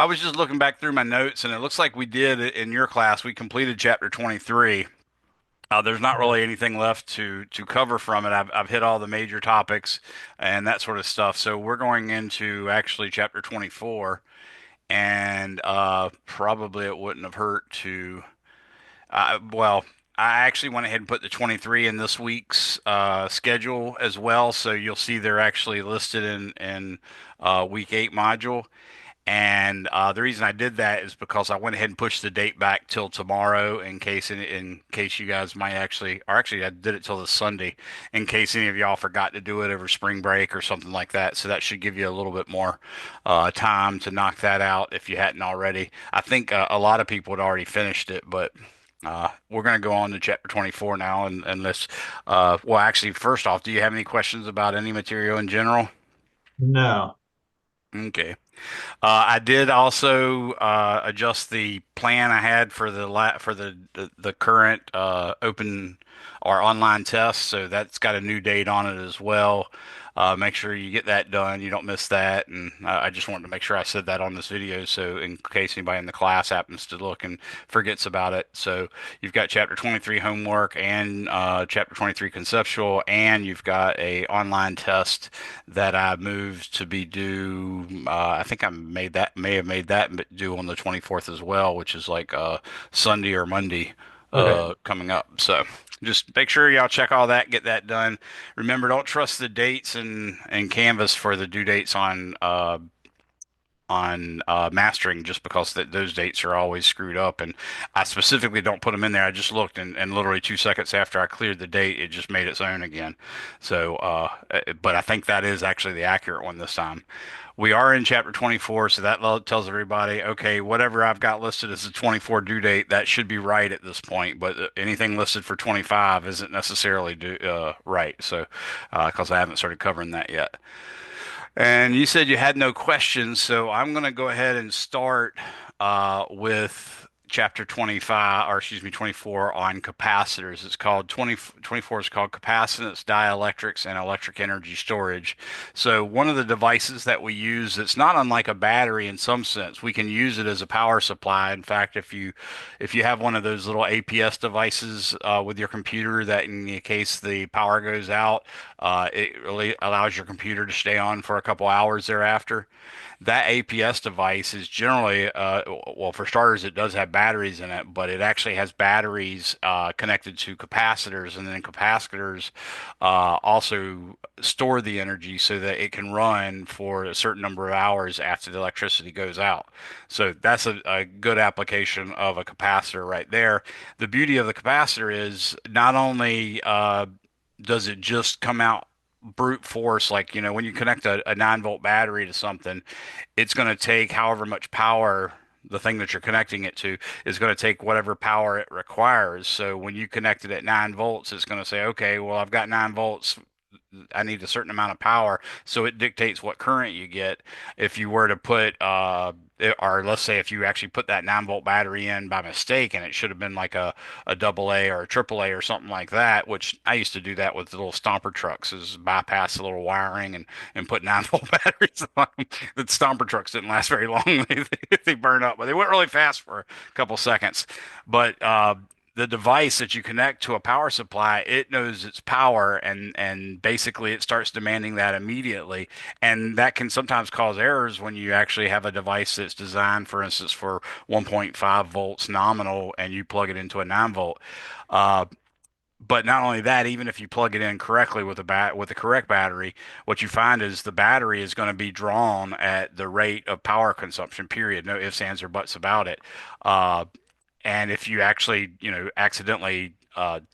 I was just looking back through my notes, and it looks like we did in your class. We completed chapter 23. There's not Okay. really anything left to cover from it. I've hit all the major topics and that sort of stuff. So we're going into actually chapter 24, and probably it wouldn't have hurt to. Well, I actually went ahead and put the 23 in this week's schedule as well. So you'll see they're actually listed in week 8 module. And the reason I did that is because I went ahead and pushed the date back till tomorrow in case you guys might actually, or actually I did it till this Sunday in case any of y'all forgot to do it over spring break or something like that. So that should give you a little bit more time to knock that out if you hadn't already. I think a lot of people had already finished it, but we're going to go on to chapter 24 now, and let's. Well, actually, first off, do you have any questions about any material in general? No. Okay. I did also adjust the plan I had for the current open or online test, so that's got a new date on it as well. Make sure you get that done. You don't miss that. And I just wanted to make sure I said that on this video, so in case anybody in the class happens to look and forgets about it. So you've got chapter 23 homework and chapter 23 conceptual, and you've got a online test that I moved to be due. I think may have made that due on the 24th as well, which is like Sunday or Monday Okay. coming up. So just make sure y'all check all that, get that done. Remember, don't trust the dates and Canvas for the due dates on mastering just because those dates are always screwed up. And I specifically don't put them in there. I just looked, and literally 2 seconds after I cleared the date, it just made its own again. So, but I think that is actually the accurate one this time. We are in chapter 24, so that tells everybody, okay, whatever I've got listed as a 24 due date, that should be right at this point. But anything listed for 25 isn't necessarily right. So, because I haven't started covering that yet. And you said you had no questions, so I'm going to go ahead and start with chapter 25, or excuse me, 24 on capacitors. It's called 24 is called capacitance, dielectrics, and electric energy storage. So one of the devices that we use, it's not unlike a battery in some sense. We can use it as a power supply. In fact, if you have one of those little APS devices with your computer that in the case the power goes out, it really allows your computer to stay on for a couple hours thereafter. That APS device is generally, well, for starters, it does have batteries in it, but it actually has batteries connected to capacitors, and then capacitors also store the energy so that it can run for a certain number of hours after the electricity goes out. So that's a good application of a capacitor right there. The beauty of the capacitor is not only does it just come out brute force, like, when you connect a 9-volt battery to something, it's going to take however much power the thing that you're connecting it to is going to take whatever power it requires. So when you connect it at 9 volts, it's going to say, okay, well, I've got 9 volts. I need a certain amount of power. So it dictates what current you get. If you were to put, or let's say if you actually put that 9-volt battery in by mistake and it should have been like a double A or a triple A or something like that, which I used to do that with the little stomper trucks, is bypass the little wiring and put 9-volt batteries on them. The stomper trucks didn't last very long. They burn up, but they went really fast for a couple seconds. But the device that you connect to a power supply, it knows its power, and basically it starts demanding that immediately. And that can sometimes cause errors when you actually have a device that's designed, for instance, for 1.5 volts nominal and you plug it into a 9 volt. Uh, but not only that, even if you plug it in correctly with with the correct battery, what you find is the battery is going to be drawn at the rate of power consumption, period. No ifs, ands, or buts about it. Uh, and if you actually, accidentally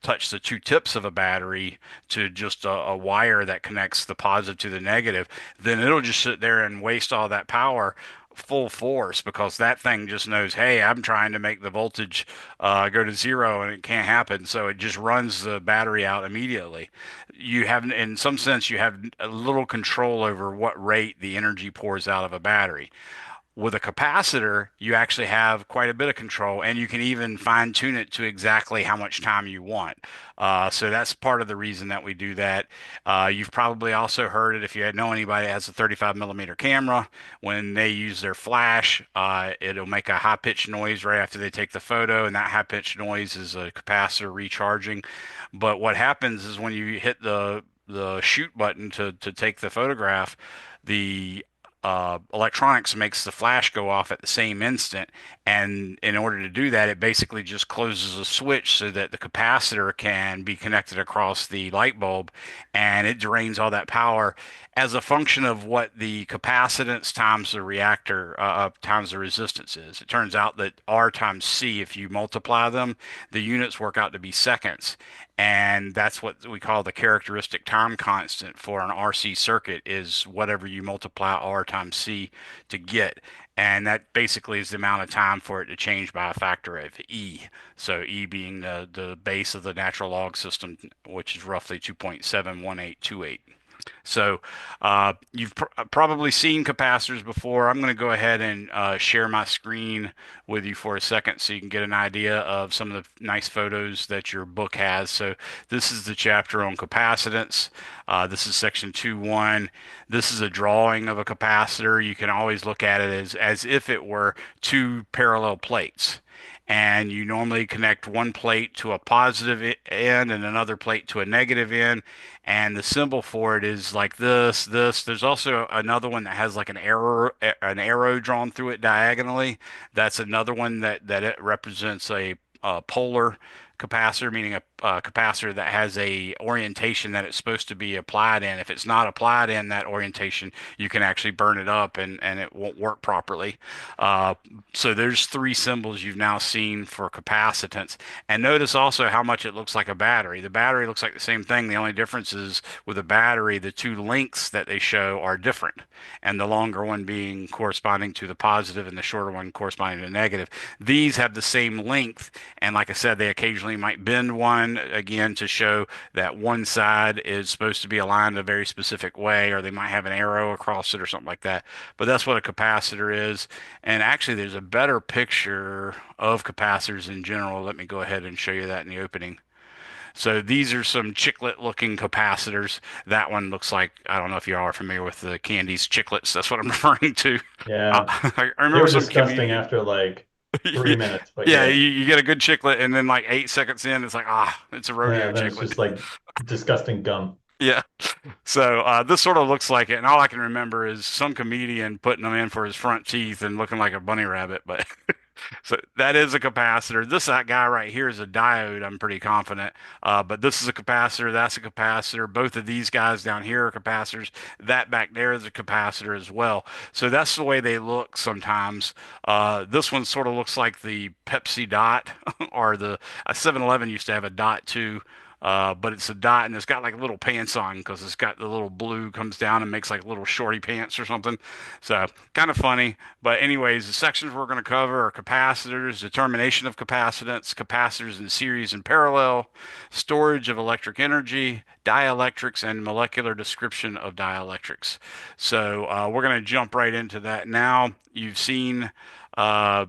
touch the two tips of a battery to just a wire that connects the positive to the negative, then it'll just sit there and waste all that power full force because that thing just knows, hey, I'm trying to make the voltage go to zero and it can't happen. So it just runs the battery out immediately. You have, in some sense, you have a little control over what rate the energy pours out of a battery. With a capacitor, you actually have quite a bit of control, and you can even fine tune it to exactly how much time you want. So that's part of the reason that we do that. You've probably also heard it if you know anybody that has a 35 millimeter camera. When they use their flash, it'll make a high pitched noise right after they take the photo, and that high pitched noise is a capacitor recharging. But what happens is when you hit the shoot button to take the photograph, the electronics makes the flash go off at the same instant. And in order to do that, it basically just closes a switch so that the capacitor can be connected across the light bulb, and it drains all that power as a function of what the capacitance times the reactor times the resistance is. It turns out that R times C, if you multiply them, the units work out to be seconds. And that's what we call the characteristic time constant for an RC circuit is whatever you multiply R times C to get. And that basically is the amount of time for it to change by a factor of E. So E being the base of the natural log system, which is roughly 2.71828. So you've probably seen capacitors before. I'm going to go ahead and share my screen with you for a second so you can get an idea of some of the nice photos that your book has. So this is the chapter on capacitance. This is section 2.1. This is a drawing of a capacitor. You can always look at it as if it were two parallel plates, and you normally connect one plate to a positive end and another plate to a negative end, and the symbol for it is like this. There's also another one that has like an arrow drawn through it diagonally. That's another one that it represents a polar capacitor, meaning a capacitor that has a orientation that it's supposed to be applied in. If it's not applied in that orientation, you can actually burn it up and it won't work properly. Uh, so there's three symbols you've now seen for capacitance. And notice also how much it looks like a battery. The battery looks like the same thing. The only difference is with a battery, the two lengths that they show are different. And the longer one being corresponding to the positive and the shorter one corresponding to the negative. These have the same length. And like I said, they occasionally might bend one again to show that one side is supposed to be aligned a very specific way, or they might have an arrow across it or something like that. But that's what a capacitor is. And actually, there's a better picture of capacitors in general. Let me go ahead and show you that in the opening. So these are some chiclet looking capacitors. That one looks like, I don't know if you all are familiar with the Candies chiclets. That's what I'm referring to. Yeah. I They remember were some disgusting comedian. after like 3 minutes, but Yeah, yeah. you get a good chiclet, and then like 8 seconds in, it's like, it's a Yeah, rodeo then it's chiclet. just like disgusting gum. Yeah. So this sort of looks like it, and all I can remember is some comedian putting them in for his front teeth and looking like a bunny rabbit. But so that is a capacitor. This that guy right here is a diode. I'm pretty confident. But this is a capacitor. That's a capacitor. Both of these guys down here are capacitors. That back there is a capacitor as well. So that's the way they look sometimes. This one sort of looks like the Pepsi dot, or the 7-Eleven used to have a dot too. But it's a dot and it's got like little pants on because it's got the little blue comes down and makes like little shorty pants or something. So kind of funny. But anyways, the sections we're going to cover are capacitors, determination of capacitance, capacitors in series and parallel, storage of electric energy, dielectrics, and molecular description of dielectrics. So we're going to jump right into that now. You've seen uh,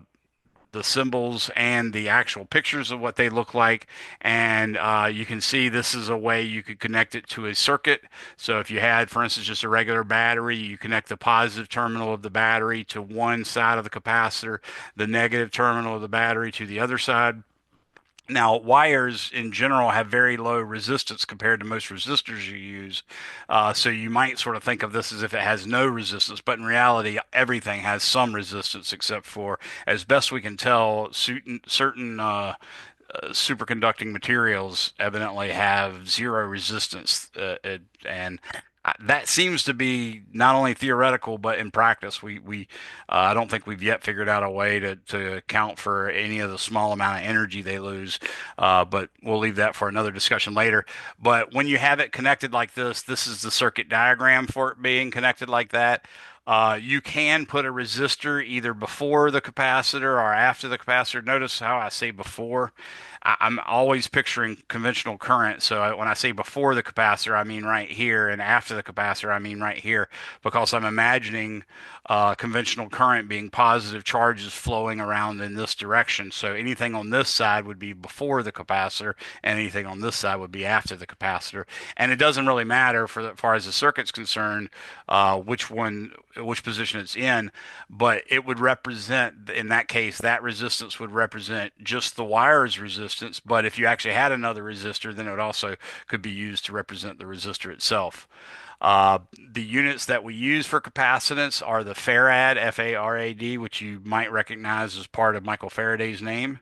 the symbols and the actual pictures of what they look like. And you can see this is a way you could connect it to a circuit. So if you had, for instance, just a regular battery, you connect the positive terminal of the battery to one side of the capacitor, the negative terminal of the battery to the other side. Now, wires in general have very low resistance compared to most resistors you use. So you might sort of think of this as if it has no resistance, but in reality, everything has some resistance except for, as best we can tell, certain superconducting materials evidently have zero resistance, and that seems to be not only theoretical but in practice. We I don't think we've yet figured out a way to account for any of the small amount of energy they lose, but we'll leave that for another discussion later. But when you have it connected like this is the circuit diagram for it being connected like that. You can put a resistor either before the capacitor or after the capacitor. Notice how I say before. I'm always picturing conventional current. So when I say before the capacitor, I mean right here, and after the capacitor, I mean right here, because I'm imagining conventional current being positive charges flowing around in this direction. So anything on this side would be before the capacitor, and anything on this side would be after the capacitor. And it doesn't really matter for as far as the circuit's concerned, which position it's in, but it would represent, in that case, that resistance would represent just the wire's resistance. But if you actually had another resistor, then it would also could be used to represent the resistor itself. The units that we use for capacitance are the farad, F-A-R-A-D, which you might recognize as part of Michael Faraday's name.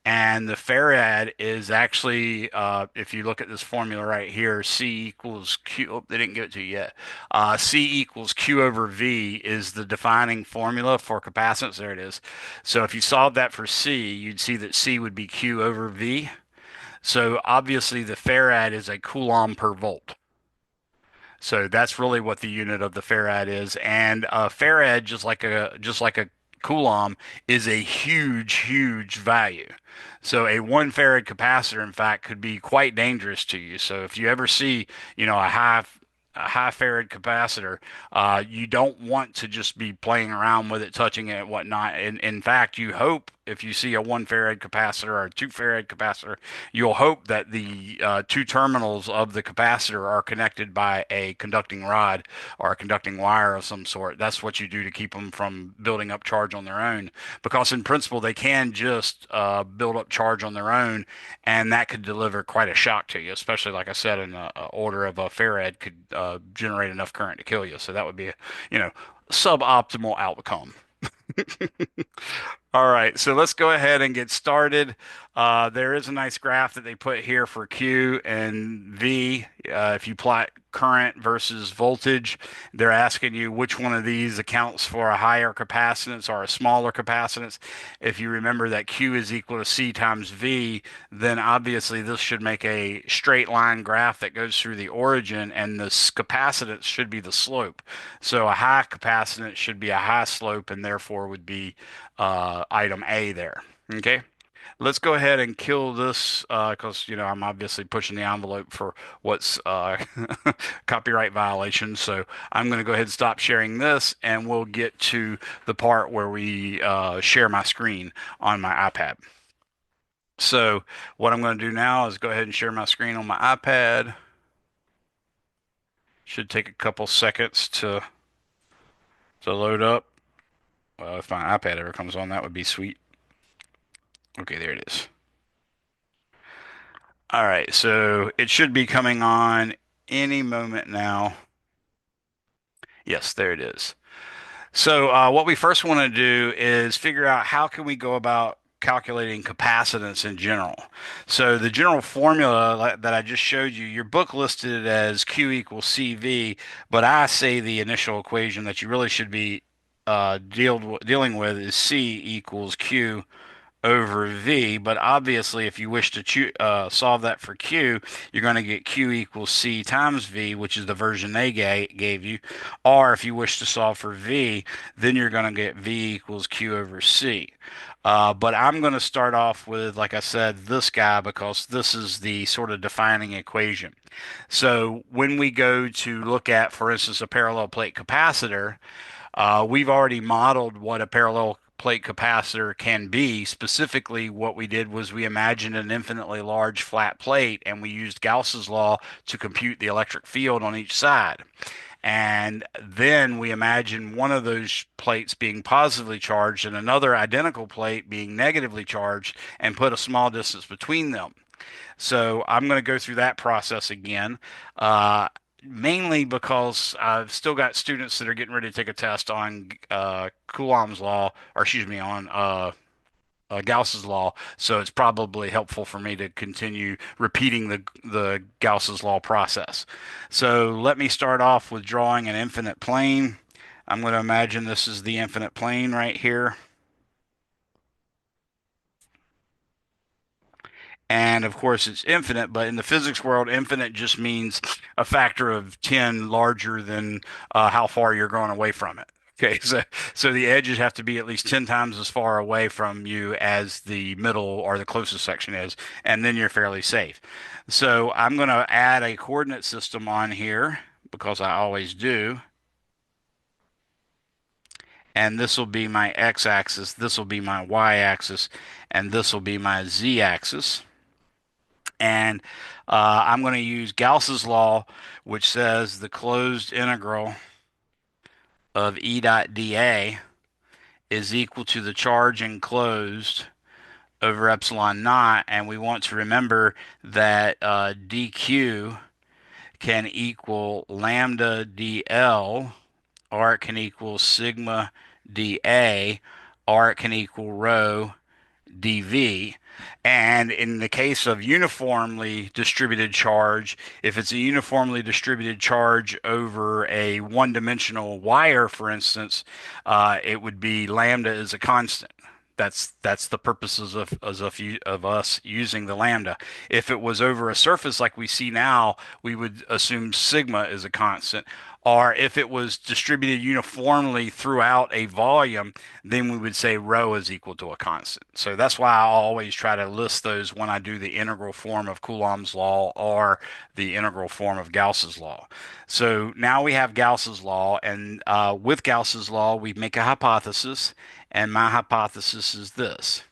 And the farad is actually, if you look at this formula right here, C equals Q. Oh, they didn't give it to you yet. C equals Q over V is the defining formula for capacitance. There it is. So if you solve that for C, you'd see that C would be Q over V. So obviously the farad is a coulomb per volt. So that's really what the unit of the farad is. And farad, just like a coulomb, is a huge, huge value. So a 1 farad capacitor, in fact, could be quite dangerous to you. So if you ever see, a high farad capacitor, you don't want to just be playing around with it, touching it, and whatnot. In fact, you hope if you see a 1 farad capacitor or a 2 farad capacitor, you'll hope that the two terminals of the capacitor are connected by a conducting rod or a conducting wire of some sort. That's what you do to keep them from building up charge on their own, because in principle they can just build up charge on their own, and that could deliver quite a shock to you, especially like I said, in a order of a farad could generate enough current to kill you. So that would be a, suboptimal outcome. All right, so let's go ahead and get started. There is a nice graph that they put here for Q and V. If you plot current versus voltage, they're asking you which one of these accounts for a higher capacitance or a smaller capacitance. If you remember that Q is equal to C times V, then obviously this should make a straight line graph that goes through the origin, and the capacitance should be the slope. So a high capacitance should be a high slope, and therefore would be item A there. Okay. Let's go ahead and kill this because I'm obviously pushing the envelope for what's copyright violation. So I'm going to go ahead and stop sharing this, and we'll get to the part where we share my screen on my iPad. So what I'm going to do now is go ahead and share my screen on my iPad. Should take a couple seconds to load up. If my iPad ever comes on, that would be sweet. Okay, there it is. All right, so it should be coming on any moment now. Yes, there it is. So what we first want to do is figure out how can we go about calculating capacitance in general. So the general formula that I just showed you, your book listed it as Q equals CV, but I say the initial equation that you really should be dealing with is C equals Q over V, but obviously if you wish to solve that for Q, you're going to get Q equals C times V, which is the version they gave you. Or if you wish to solve for V, then you're going to get V equals Q over C. But I'm going to start off with, like I said, this guy because this is the sort of defining equation. So when we go to look at, for instance, a parallel plate capacitor, we've already modeled what a parallel plate capacitor can be. Specifically, what we did was we imagined an infinitely large flat plate, and we used Gauss's law to compute the electric field on each side. And then we imagine one of those plates being positively charged and another identical plate being negatively charged, and put a small distance between them. So I'm going to go through that process again, mainly because I've still got students that are getting ready to take a test on Coulomb's law, or excuse me, on Gauss's law. So it's probably helpful for me to continue repeating the Gauss's law process. So let me start off with drawing an infinite plane. I'm going to imagine this is the infinite plane right here. And of course, it's infinite, but in the physics world, infinite just means a factor of 10 larger than how far you're going away from it. Okay, so the edges have to be at least 10 times as far away from you as the middle or the closest section is, and then you're fairly safe. So I'm going to add a coordinate system on here because I always do. And this will be my x-axis, this will be my y-axis, and this will be my z-axis. And I'm going to use Gauss's law, which says the closed integral of E dot dA is equal to the charge enclosed over epsilon naught. And we want to remember that dq can equal lambda dl, or it can equal sigma dA, or it can equal rho dV. And in the case of uniformly distributed charge, if it's a uniformly distributed charge over a one-dimensional wire, for instance, it would be lambda is a constant. That's the purposes of us using the lambda. If it was over a surface like we see now, we would assume sigma is a constant. Or if it was distributed uniformly throughout a volume, then we would say rho is equal to a constant. So that's why I always try to list those when I do the integral form of Coulomb's law or the integral form of Gauss's law. So now we have Gauss's law, and with Gauss's law, we make a hypothesis, and my hypothesis is this.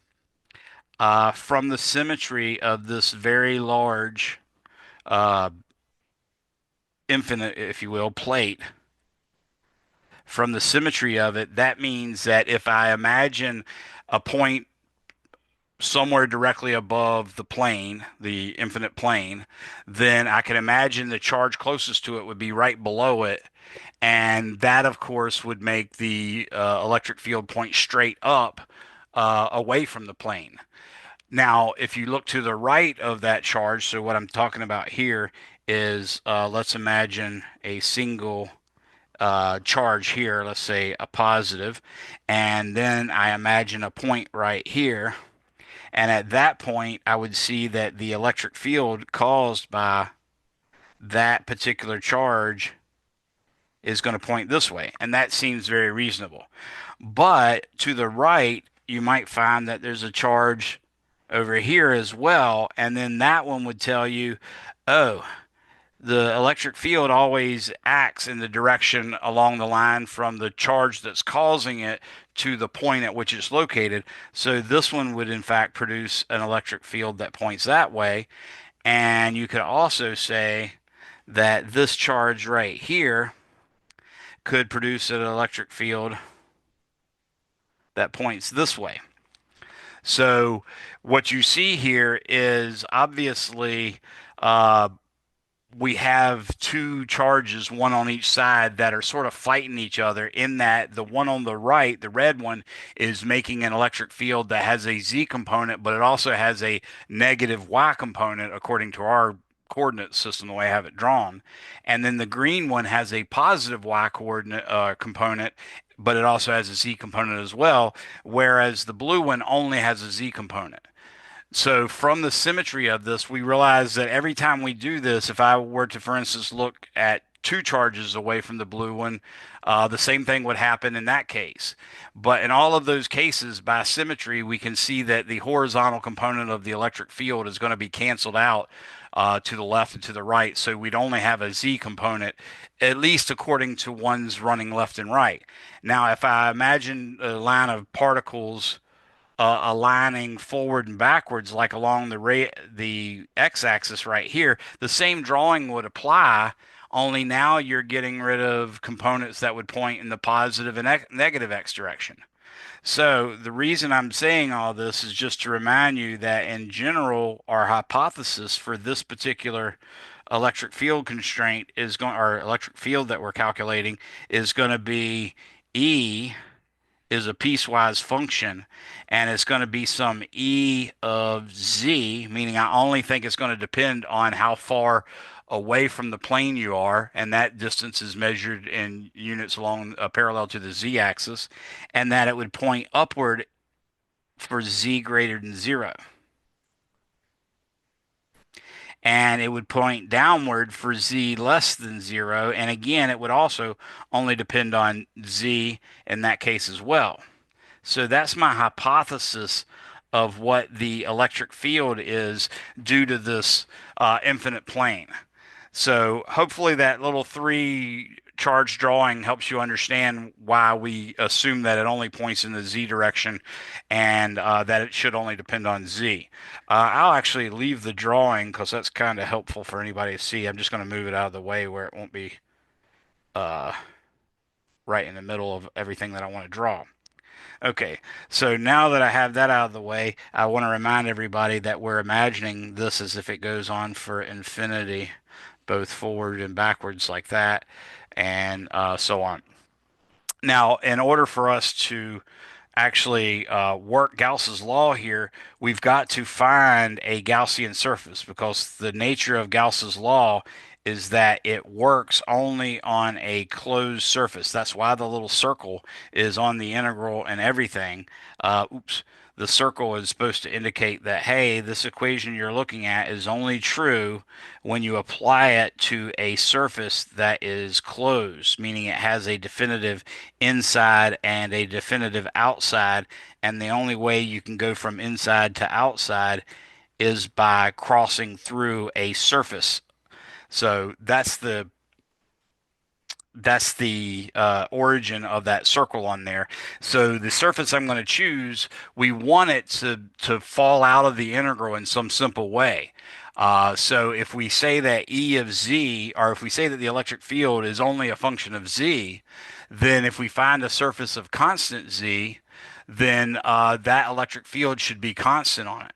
From the symmetry of this very large, uh, infinite, if you will, plate, from the symmetry of it, that means that if I imagine a point somewhere directly above the plane, the infinite plane, then I can imagine the charge closest to it would be right below it. And that, of course, would make the electric field point straight up away from the plane. Now, if you look to the right of that charge, so what I'm talking about here is let's imagine a single charge here, let's say a positive, and then I imagine a point right here. And at that point, I would see that the electric field caused by that particular charge is going to point this way. And that seems very reasonable. But to the right, you might find that there's a charge over here as well. And then that one would tell you, oh, the electric field always acts in the direction along the line from the charge that's causing it to the point at which it's located. So this one would in fact produce an electric field that points that way. And you could also say that this charge right here could produce an electric field that points this way. So what you see here is obviously uh, we have two charges, one on each side, that are sort of fighting each other, in that the one on the right, the red one, is making an electric field that has a z component, but it also has a negative y component according to our coordinate system, the way I have it drawn. And then the green one has a positive y coordinate component, but it also has a z component as well, whereas the blue one only has a z component. So from the symmetry of this, we realize that every time we do this, if I were to, for instance, look at two charges away from the blue one, the same thing would happen in that case. But in all of those cases, by symmetry, we can see that the horizontal component of the electric field is going to be canceled out to the left and to the right. So we'd only have a z component, at least according to ones running left and right. Now, if I imagine a line of particles aligning forward and backwards, like along the x-axis right here, the same drawing would apply. Only now you're getting rid of components that would point in the positive and negative x direction. So the reason I'm saying all this is just to remind you that in general, our hypothesis for this particular electric field constraint is going, or electric field that we're calculating is going to be E is a piecewise function, and it's going to be some e of z, meaning I only think it's going to depend on how far away from the plane you are, and that distance is measured in units along parallel to the z-axis, and that it would point upward for z greater than 0. and it would point downward for z less than 0. And again, it would also only depend on z in that case as well. So that's my hypothesis of what the electric field is due to this infinite plane. So hopefully that little three charge drawing helps you understand why we assume that it only points in the z direction and that it should only depend on z. I'll actually leave the drawing because that's kind of helpful for anybody to see. I'm just going to move it out of the way where it won't be uh, right in the middle of everything that I want to draw. Okay, so now that I have that out of the way, I want to remind everybody that we're imagining this as if it goes on for infinity, both forward and backwards like that, and so on. Now, in order for us to actually work Gauss's law here, we've got to find a Gaussian surface because the nature of Gauss's law is that it works only on a closed surface. That's why the little circle is on the integral and everything. Oops. The circle is supposed to indicate that, hey, this equation you're looking at is only true when you apply it to a surface that is closed, meaning it has a definitive inside and a definitive outside. And the only way you can go from inside to outside is by crossing through a surface. So that's the origin of that circle on there. So the surface I'm going to choose, we want it to fall out of the integral in some simple way. So if we say that E of z, or if we say that the electric field is only a function of z, then if we find a surface of constant z, then that electric field should be constant on it.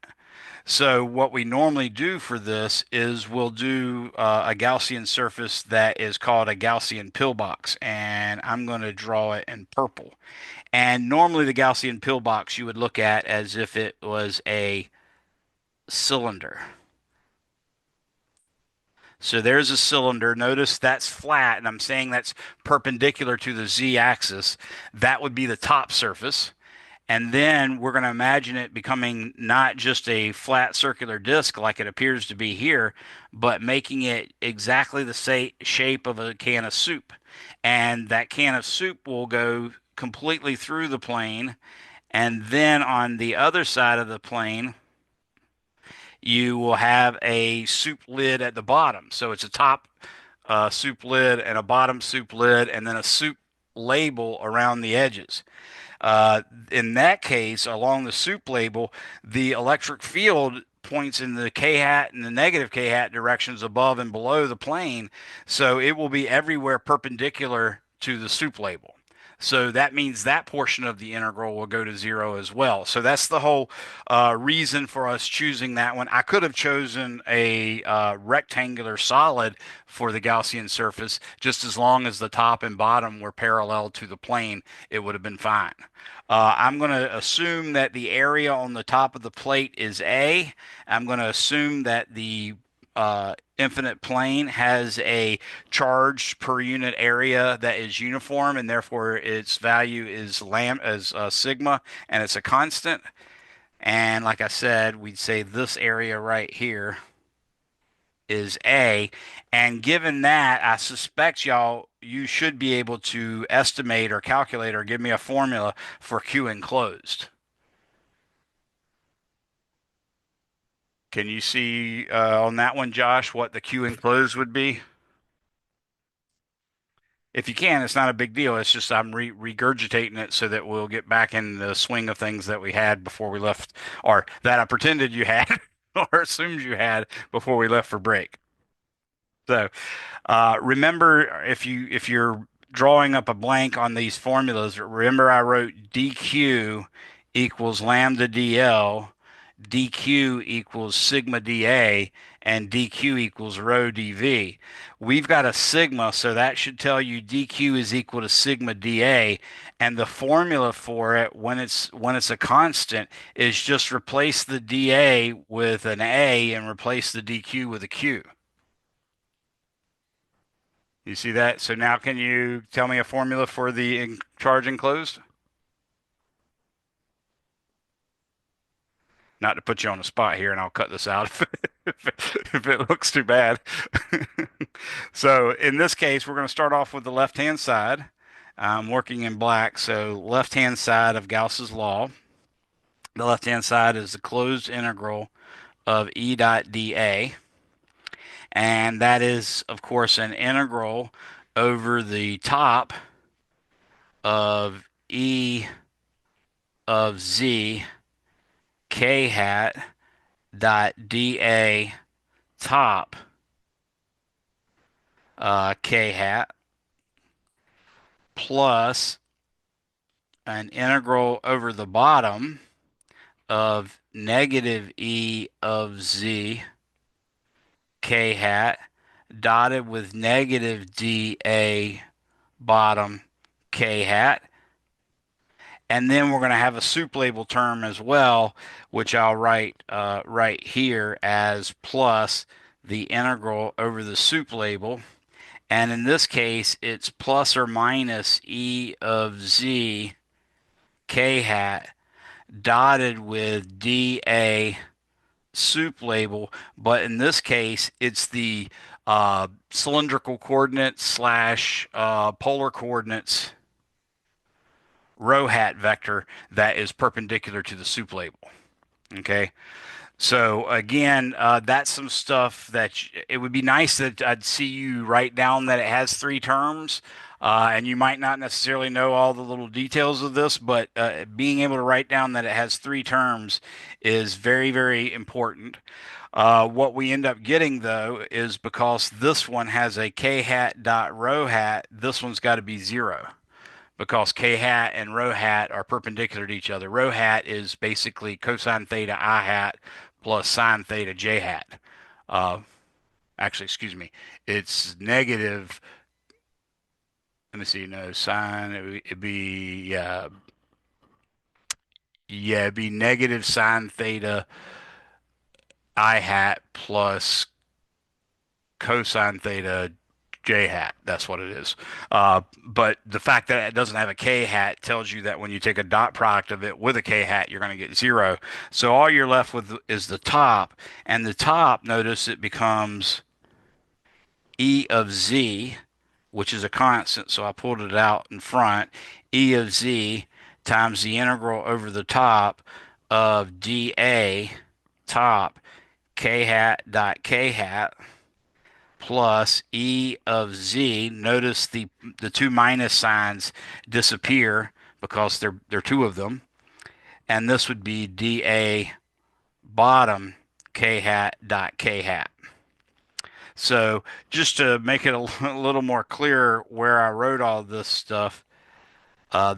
So what we normally do for this is we'll do a Gaussian surface that is called a Gaussian pillbox, and I'm going to draw it in purple. And normally the Gaussian pillbox you would look at as if it was a cylinder. So there's a cylinder. Notice that's flat, and I'm saying that's perpendicular to the z-axis. That would be the top surface. And then we're going to imagine it becoming not just a flat circular disc like it appears to be here, but making it exactly the same shape of a can of soup. And that can of soup will go completely through the plane. And then on the other side of the plane, you will have a soup lid at the bottom. So it's a top soup lid and a bottom soup lid, and then a soup label around the edges. Uh, in that case, along the soup label, the electric field points in the k hat and the negative k hat directions above and below the plane, so it will be everywhere perpendicular to the soup label. So that means that portion of the integral will go to 0 as well. So that's the whole reason for us choosing that one. I could have chosen a rectangular solid for the Gaussian surface, just as long as the top and bottom were parallel to the plane, it would have been fine. I'm going to assume that the area on the top of the plate is A. I'm going to assume that the infinite plane has a charge per unit area that is uniform, and therefore its value is sigma, and it's a constant. And like I said, we'd say this area right here is A. And given that, I suspect you should be able to estimate or calculate or give me a formula for Q enclosed. Can you see on that one, Josh, what the Q enclosed would be? If you can, it's not a big deal. It's just I'm regurgitating it so that we'll get back in the swing of things that we had before we left, or that I pretended you had, or assumed you had before we left for break. So remember, if you're drawing up a blank on these formulas, remember I wrote dq equals lambda dl, dq equals sigma dA, and dq equals rho dV. We've got a sigma, so that should tell you dq is equal to sigma dA, and the formula for it when it's a constant is just replace the dA with an A and replace the dq with a Q. You see that? So now can you tell me a formula for the charge enclosed? not to put you on the spot here, and I'll cut this out if it looks too bad. So in this case, we're going to start off with the left-hand side. I'm working in black, so left-hand side of Gauss's law. The left-hand side is the closed integral of E dot dA, and that is, of course, an integral over the top of E of Z K hat dot dA top K hat plus an integral over the bottom of negative E of Z K hat dotted with negative dA bottom K hat. And then we're going to have a soup label term as well, which I'll write right here as plus the integral over the soup label. And in this case, it's plus or minus E of Z K hat dotted with dA soup label. But in this case, it's the cylindrical coordinates slash polar coordinates row hat vector that is perpendicular to the soup label. Okay. So again, that's some stuff that it would be nice that I'd see you write down that it has three terms. And you might not necessarily know all the little details of this, but being able to write down that it has three terms is very, very important. What we end up getting though is because this one has a k hat dot rho hat, this one's got to be zero because k hat and rho hat are perpendicular to each other. Rho hat is basically cosine theta I hat plus sine theta j hat. Uh, Actually, excuse me, it's negative. Let me see. No, sine. It'd be yeah, it'd be negative sine theta I hat plus cosine theta J hat. That's what it is. But the fact that it doesn't have a K hat tells you that when you take a dot product of it with a K hat, you're going to get zero. So all you're left with is the top. And the top, notice it becomes E of Z, which is a constant. So I pulled it out in front. E of Z times the integral over the top of dA top K hat dot K hat plus E of Z. Notice the two minus signs disappear because there are two of them. And this would be dA bottom K hat dot K hat. So just to make it a little more clear where I wrote all this stuff,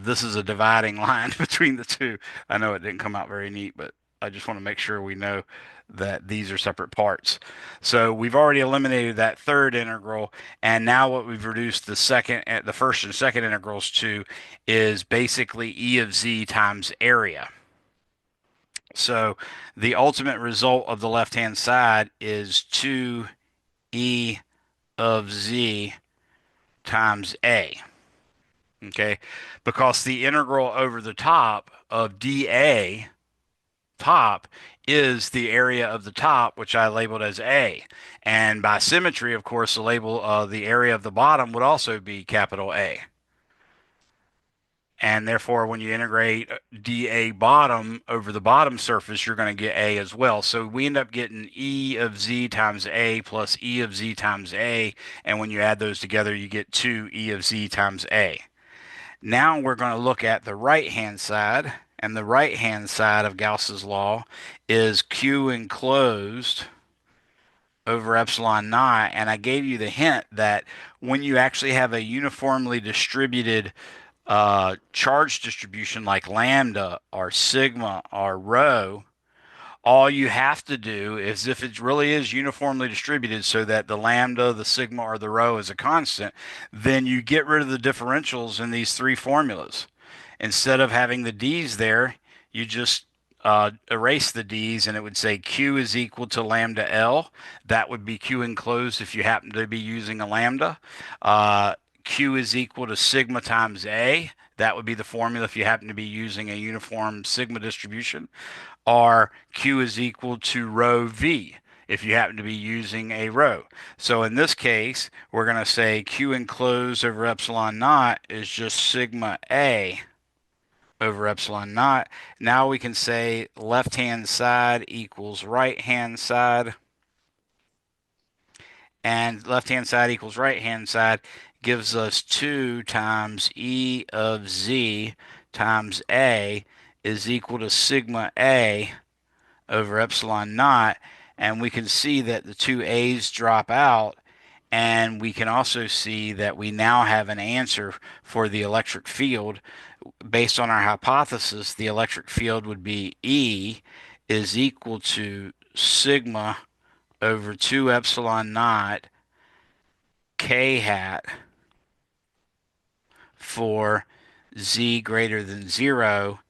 this is a dividing line between the two. I know it didn't come out very neat, but I just want to make sure we know that these are separate parts. So we've already eliminated that third integral, and now what we've reduced the first and second integrals to is basically E of Z times area. So the ultimate result of the left-hand side is 2E of Z times A. Okay, because the integral over the top of dA top is the area of the top, which I labeled as A. And by symmetry, of course, the area of the bottom would also be capital A. And therefore, when you integrate dA bottom over the bottom surface, you're going to get A as well. So we end up getting E of Z times A plus E of Z times A. And when you add those together, you get 2E of Z times A. Now we're going to look at the right-hand side, and the right-hand side of Gauss's law is Q enclosed over epsilon naught, and I gave you the hint that when you actually have a uniformly distributed charge distribution like lambda or sigma or rho, all you have to do is if it really is uniformly distributed so that the lambda, the sigma, or the rho is a constant, then you get rid of the differentials in these three formulas. Instead of having the d's there, you just erase the d's and it would say q is equal to lambda L. That would be q enclosed if you happen to be using a lambda. Q is equal to sigma times A. That would be the formula if you happen to be using a uniform sigma distribution, or Q is equal to rho V if you happen to be using a rho. So in this case, we're going to say Q enclosed over epsilon naught is just sigma A over epsilon naught. Now we can say left-hand side equals right-hand side, and left-hand side equals right-hand side gives us 2 times E of Z times A is equal to sigma A over epsilon naught. And we can see that the two A's drop out. And we can also see that we now have an answer for the electric field. Based on our hypothesis, the electric field would be E is equal to sigma over 2 epsilon naught k hat for z greater than 0,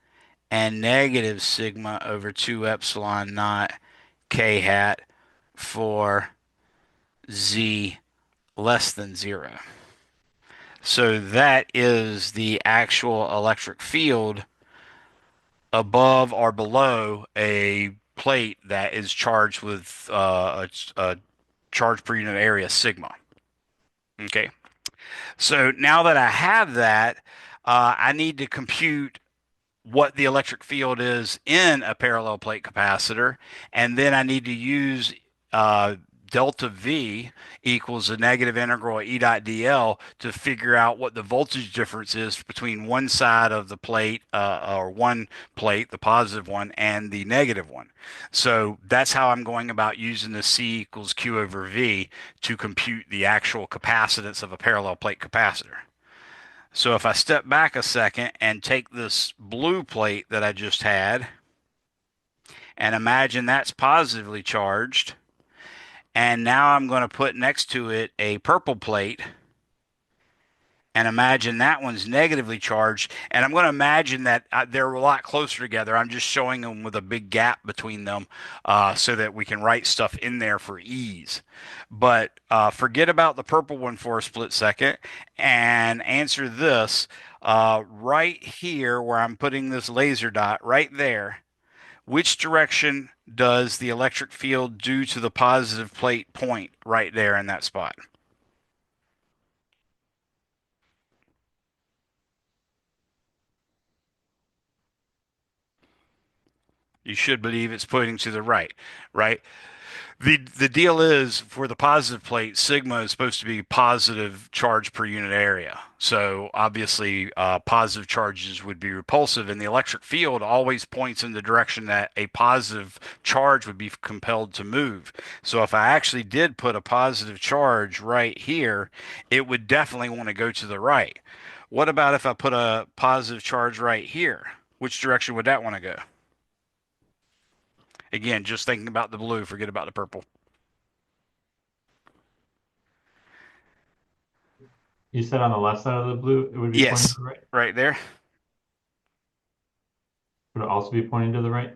and negative sigma over 2 epsilon naught k hat for z less than 0. So that is the actual electric field above or below a plate that is charged with a charge per unit area sigma. Okay. So now that I have that, I need to compute what the electric field is in a parallel plate capacitor, and then I need to use uh, delta V equals the negative integral of E dot dl to figure out what the voltage difference is between one side of the plate, or one plate, the positive one, and the negative one. So that's how I'm going about using the C equals Q over V to compute the actual capacitance of a parallel plate capacitor. So if I step back a second and take this blue plate that I just had and imagine that's positively charged, and now I'm going to put next to it a purple plate and imagine that one's negatively charged. And I'm going to imagine that they're a lot closer together. I'm just showing them with a big gap between them so that we can write stuff in there for ease. But forget about the purple one for a split second and answer this. Right here, where I'm putting this laser dot right there, which direction does the electric field due to the positive plate point right there in that spot? You should believe it's pointing to the right, right? The deal is for the positive plate, sigma is supposed to be positive charge per unit area. So obviously, positive charges would be repulsive, and the electric field always points in the direction that a positive charge would be compelled to move. So if I actually did put a positive charge right here, it would definitely want to go to the right. What about if I put a positive charge right here? Which direction would that want to go? Again, just thinking about the blue, forget about the purple. You said on the left side of the blue, it would be pointing to Yes, the right. right there. Would it also be pointing to the right?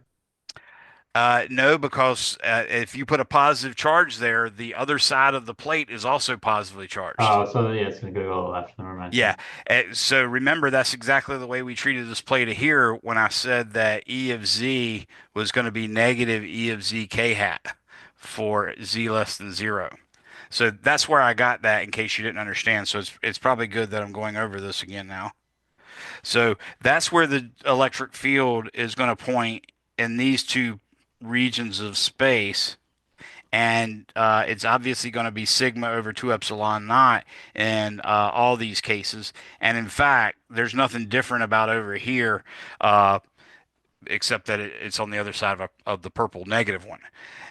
No, because if you put a positive charge there, the other side of the plate is also positively charged. Oh, so yeah, it's gonna go to the left. Never mind. Yeah. Yeah. So remember, that's exactly the way we treated this plate here when I said that E of Z was going to be negative E of Z k hat for Z less than 0. So that's where I got that in case you didn't understand. So it's probably good that I'm going over this again now. So that's where the electric field is going to point in these two regions of space. And it's obviously going to be sigma over 2 epsilon naught in all these cases. And in fact, there's nothing different about over here uh, except that it's on the other side of the purple negative one.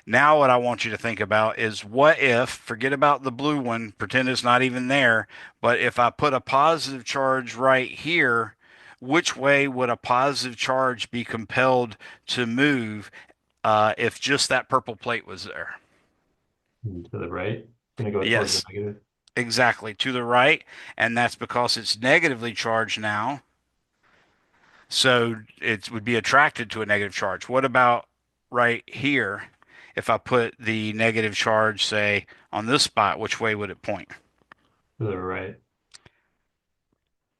Now, what I want you to think about is what if, forget about the blue one, pretend it's not even there, but if I put a positive charge right here, which way would a positive charge be compelled to move if just that purple plate was there? And to the right. Gonna go towards the Yes, negative. exactly, to the right, and that's because it's negatively charged now. So it would be attracted to a negative charge. What about right here? If I put the negative charge, say, on this spot, which way would it point? To the right.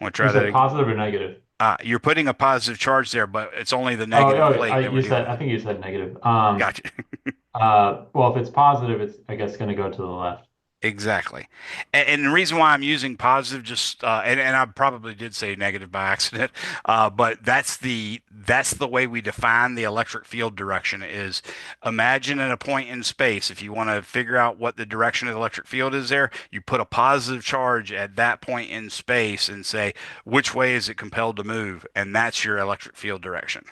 Want to You try that said again? positive or negative? You're putting a positive charge there, but it's only the Oh, negative oh, plate that we're you dealing said, with. I think you said negative. Gotcha. Well, if it's positive, it's, I guess, going to go to the left. Exactly. And the reason why I'm using positive just and I probably did say negative by accident, but that's the way we define the electric field direction is imagine at a point in space. If you want to figure out what the direction of the electric field is there, you put a positive charge at that point in space and say which way is it compelled to move, and that's your electric field direction.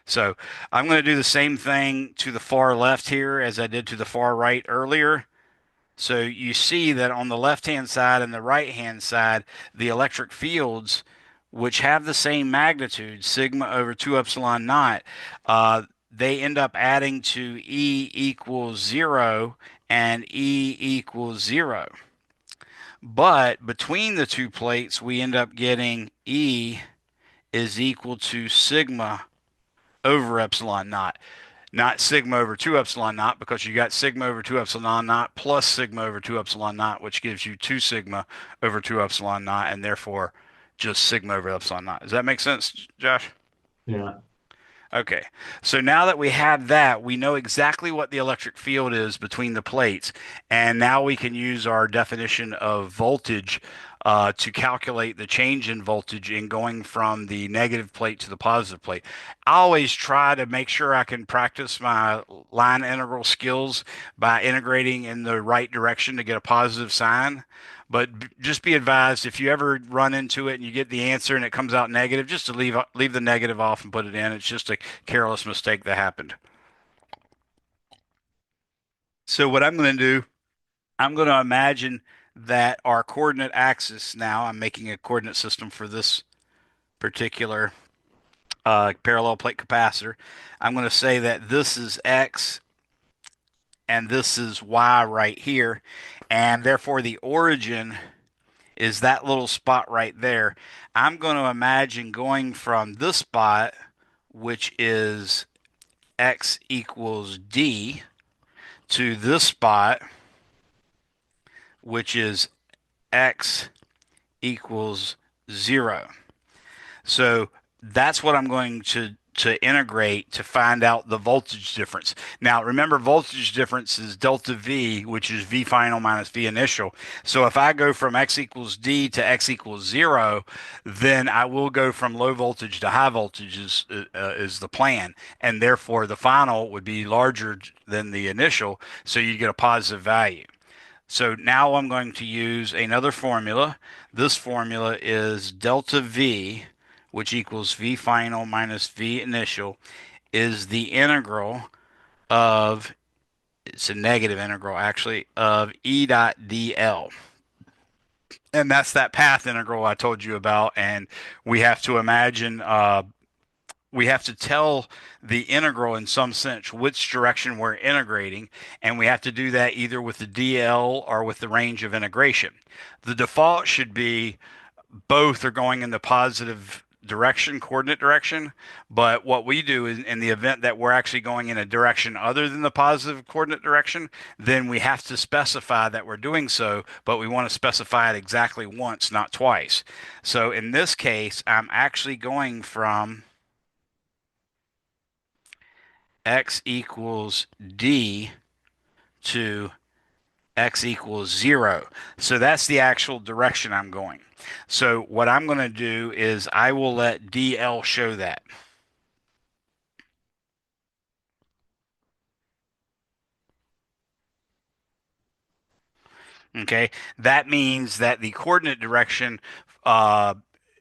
So I'm going to do the same thing to the far left here as I did to the far right earlier. So you see that on the left-hand side and the right-hand side, the electric fields, which have the same magnitude, sigma over 2 epsilon naught, they end up adding to E equals 0 and E equals 0. But between the two plates, we end up getting E is equal to sigma over epsilon naught, not sigma over 2 epsilon naught, because you got sigma over 2 epsilon naught plus sigma over 2 epsilon naught, which gives you 2 sigma over 2 epsilon naught, and therefore just sigma over epsilon naught. Does that make sense, Josh? Yeah. Okay, so now that we have that, we know exactly what the electric field is between the plates, and now we can use our definition of voltage to calculate the change in voltage in going from the negative plate to the positive plate. I always try to make sure I can practice my line integral skills by integrating in the right direction to get a positive sign. But just be advised if you ever run into it and you get the answer and it comes out negative, just to leave the negative off and put it in. It's just a careless mistake that happened. So what I'm going to do, I'm going to imagine that our coordinate axis now, I'm making a coordinate system for this particular parallel plate capacitor. I'm going to say that this is X and this is Y right here. And therefore the origin is that little spot right there. I'm going to imagine going from this spot, which is x equals d, to this spot, which is x equals 0. So that's what I'm going to integrate to find out the voltage difference. Now, remember, voltage difference is delta V, which is V final minus V initial. So if I go from x equals D to x equals 0, then I will go from low voltage to high voltage is the plan. And therefore, the final would be larger than the initial, so you get a positive value. So now I'm going to use another formula. This formula is delta V, which equals V final minus V initial, is the integral of, it's a negative integral actually, of E dot dl. And that's that path integral I told you about. And we have to imagine we have to tell the integral in some sense which direction we're integrating, and we have to do that either with the DL or with the range of integration. The default should be both are going in the positive direction, coordinate direction, but what we do is in the event that we're actually going in a direction other than the positive coordinate direction, then we have to specify that we're doing so, but we want to specify it exactly once, not twice. So in this case, I'm actually going from x equals d to x equals 0. So that's the actual direction I'm going. So what I'm going to do is I will let dl show that. Okay, that means that the coordinate direction uh,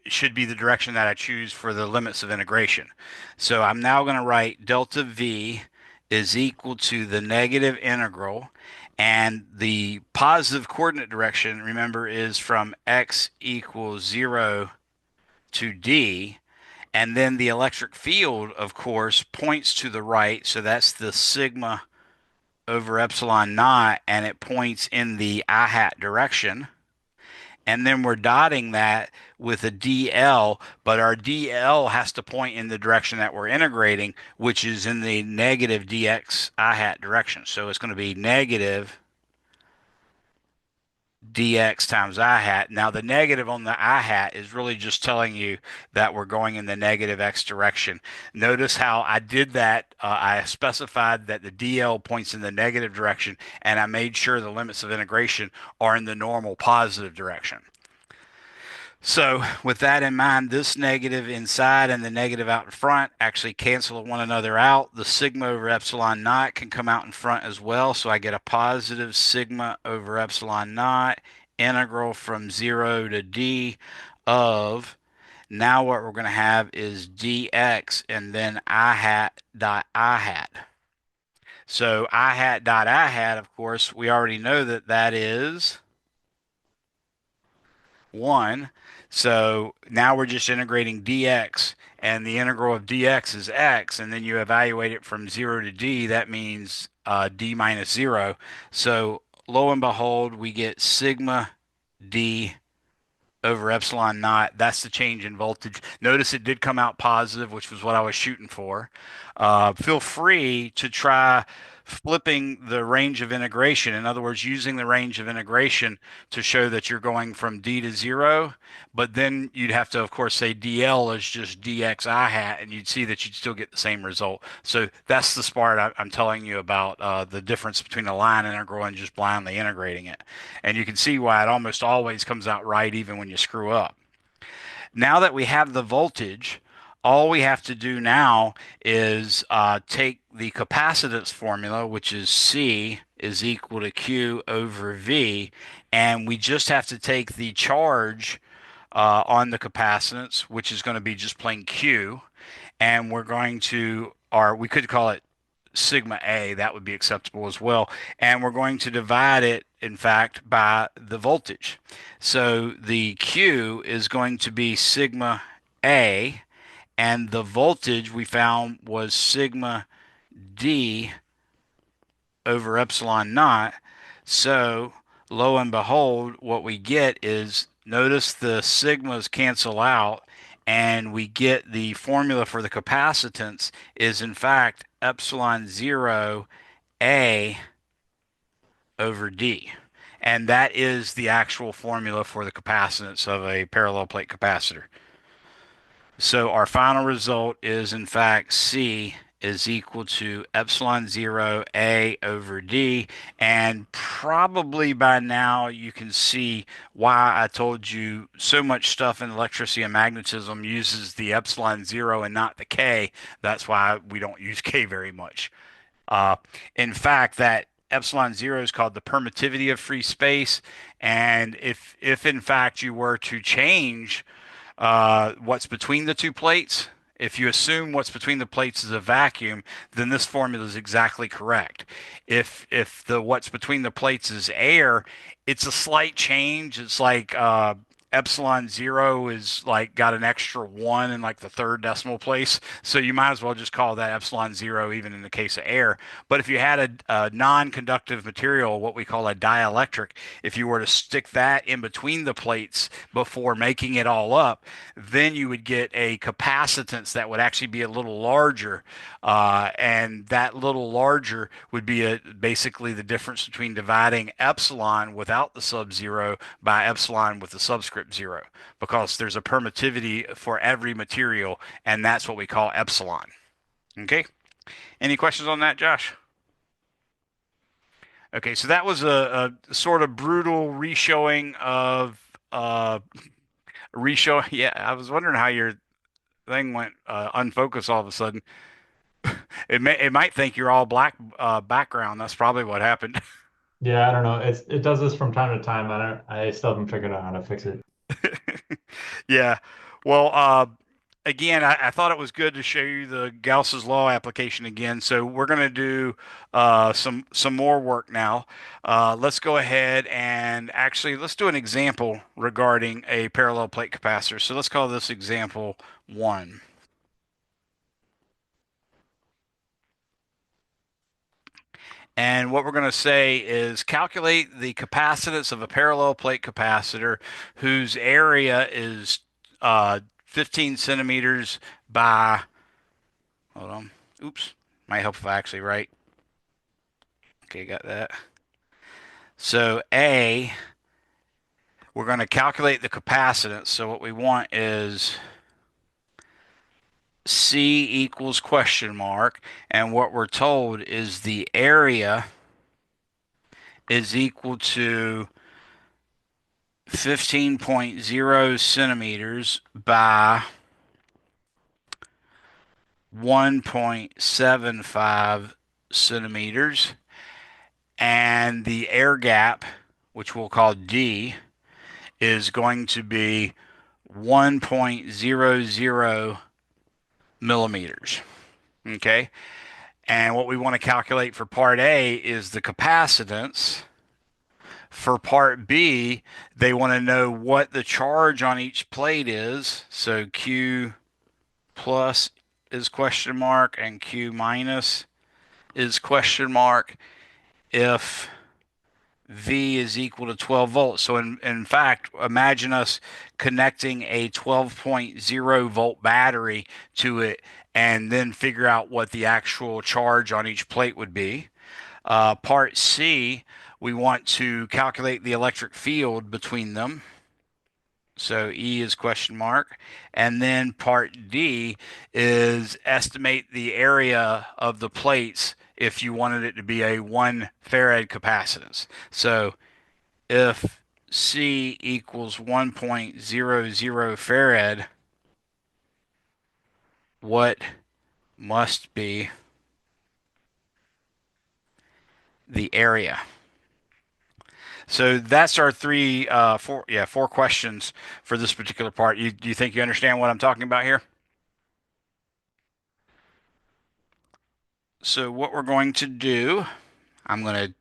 should be the direction that I choose for the limits of integration. So I'm now going to write delta v is equal to the negative integral, and the positive coordinate direction, remember, is from x equals 0 to d. And then the electric field, of course, points to the right. So that's the sigma over epsilon naught, and it points in the I hat direction. And then we're dotting that with a DL, but our DL has to point in the direction that we're integrating, which is in the negative dx I hat direction. So it's going to be negative dx times I hat. Now, the negative on the I hat is really just telling you that we're going in the negative x direction. Notice how I did that. I specified that the dl points in the negative direction, and I made sure the limits of integration are in the normal positive direction. So, with that in mind, this negative inside and the negative out in front actually cancel one another out. The sigma over epsilon naught can come out in front as well. So, I get a positive sigma over epsilon naught integral from 0 to d of, now what we're going to have is dx and then I hat dot I hat. So, I hat dot I hat, of course, we already know that that is 1. So now we're just integrating dx, and the integral of dx is x, and then you evaluate it from 0 to d. That means d minus 0. So lo and behold, we get sigma d over epsilon naught. That's the change in voltage. Notice it did come out positive, which was what I was shooting for. Feel free to try flipping the range of integration. In other words, using the range of integration to show that you're going from d to 0, but then you'd have to, of course, say dl is just dx I hat, and you'd see that you'd still get the same result. So that's the part I'm telling you about, the difference between a line integral and just blindly integrating it. And you can see why it almost always comes out right even when you screw up. Now that we have the voltage, all we have to do now is take the capacitance formula, which is C is equal to Q over V, and we just have to take the charge on the capacitance, which is going to be just plain Q, and we're going to, or we could call it sigma A, that would be acceptable as well. And we're going to divide it, in fact, by the voltage. So the Q is going to be sigma A, and the voltage we found was sigma D over epsilon naught. So lo and behold, what we get is, notice the sigmas cancel out, and we get the formula for the capacitance is in fact epsilon 0 A over D. And that is the actual formula for the capacitance of a parallel plate capacitor. So our final result is in fact C is equal to epsilon 0 A over D. And probably by now you can see why I told you so much stuff in electricity and magnetism uses the epsilon 0 and not the K. That's why we don't use K very much. Uh, in fact, that epsilon 0 is called the permittivity of free space. And if in fact you were to change what's between the two plates, if you assume what's between the plates is a vacuum, then this formula is exactly correct. If the what's between the plates is air, it's a slight change. It's like epsilon 0 is like got an extra one in like the third decimal place. So you might as well just call that epsilon 0 even in the case of air. But if you had a non-conductive material, what we call a dielectric, if you were to stick that in between the plates before making it all up, then you would get a capacitance that would actually be a little larger. And that little larger would be basically the difference between dividing epsilon without the sub-zero by epsilon with the subscript 0, because there's a permittivity for every material, and that's what we call epsilon. Okay? Any questions on that, Josh? Okay, so that was a sort of brutal reshowing of reshow. Yeah, I was wondering how your thing went unfocused all of a sudden. It might think you're all black background. That's probably what happened. Yeah, I don't know. It does this from time to time. I still haven't figured out how to fix it. Yeah. Well, again, I thought it was good to show you the Gauss's law application again. So we're going to do some more work now. Let's go ahead and actually let's do an example regarding a parallel plate capacitor. So let's call this example 1. And what we're going to say is calculate the capacitance of a parallel plate capacitor whose area is 15 centimeters by, hold on, oops, might help if I actually write. Okay, got that. So A we're going to calculate the capacitance. So what we want is C equals question mark, and what we're told is the area is equal to 15.0 centimeters by 1.75 centimeters, and the air gap, which we'll call D, is going to be 1.00 millimeters. Okay. And what we want to calculate for part A is the capacitance. For part B, they want to know what the charge on each plate is. So Q plus is question mark and Q minus is question mark if V is equal to 12 volts. So in fact, imagine us connecting a 12.0 volt battery to it and then figure out what the actual charge on each plate would be. Part C, we want to calculate the electric field between them. So E is question mark. And then part D is estimate the area of the plates if you wanted it to be a 1 farad capacitance. So if C equals 1.00 farad, what must be the area? So that's our four questions for this particular part. Do you think you understand what I'm talking about here? So what we're going to do, I'm going to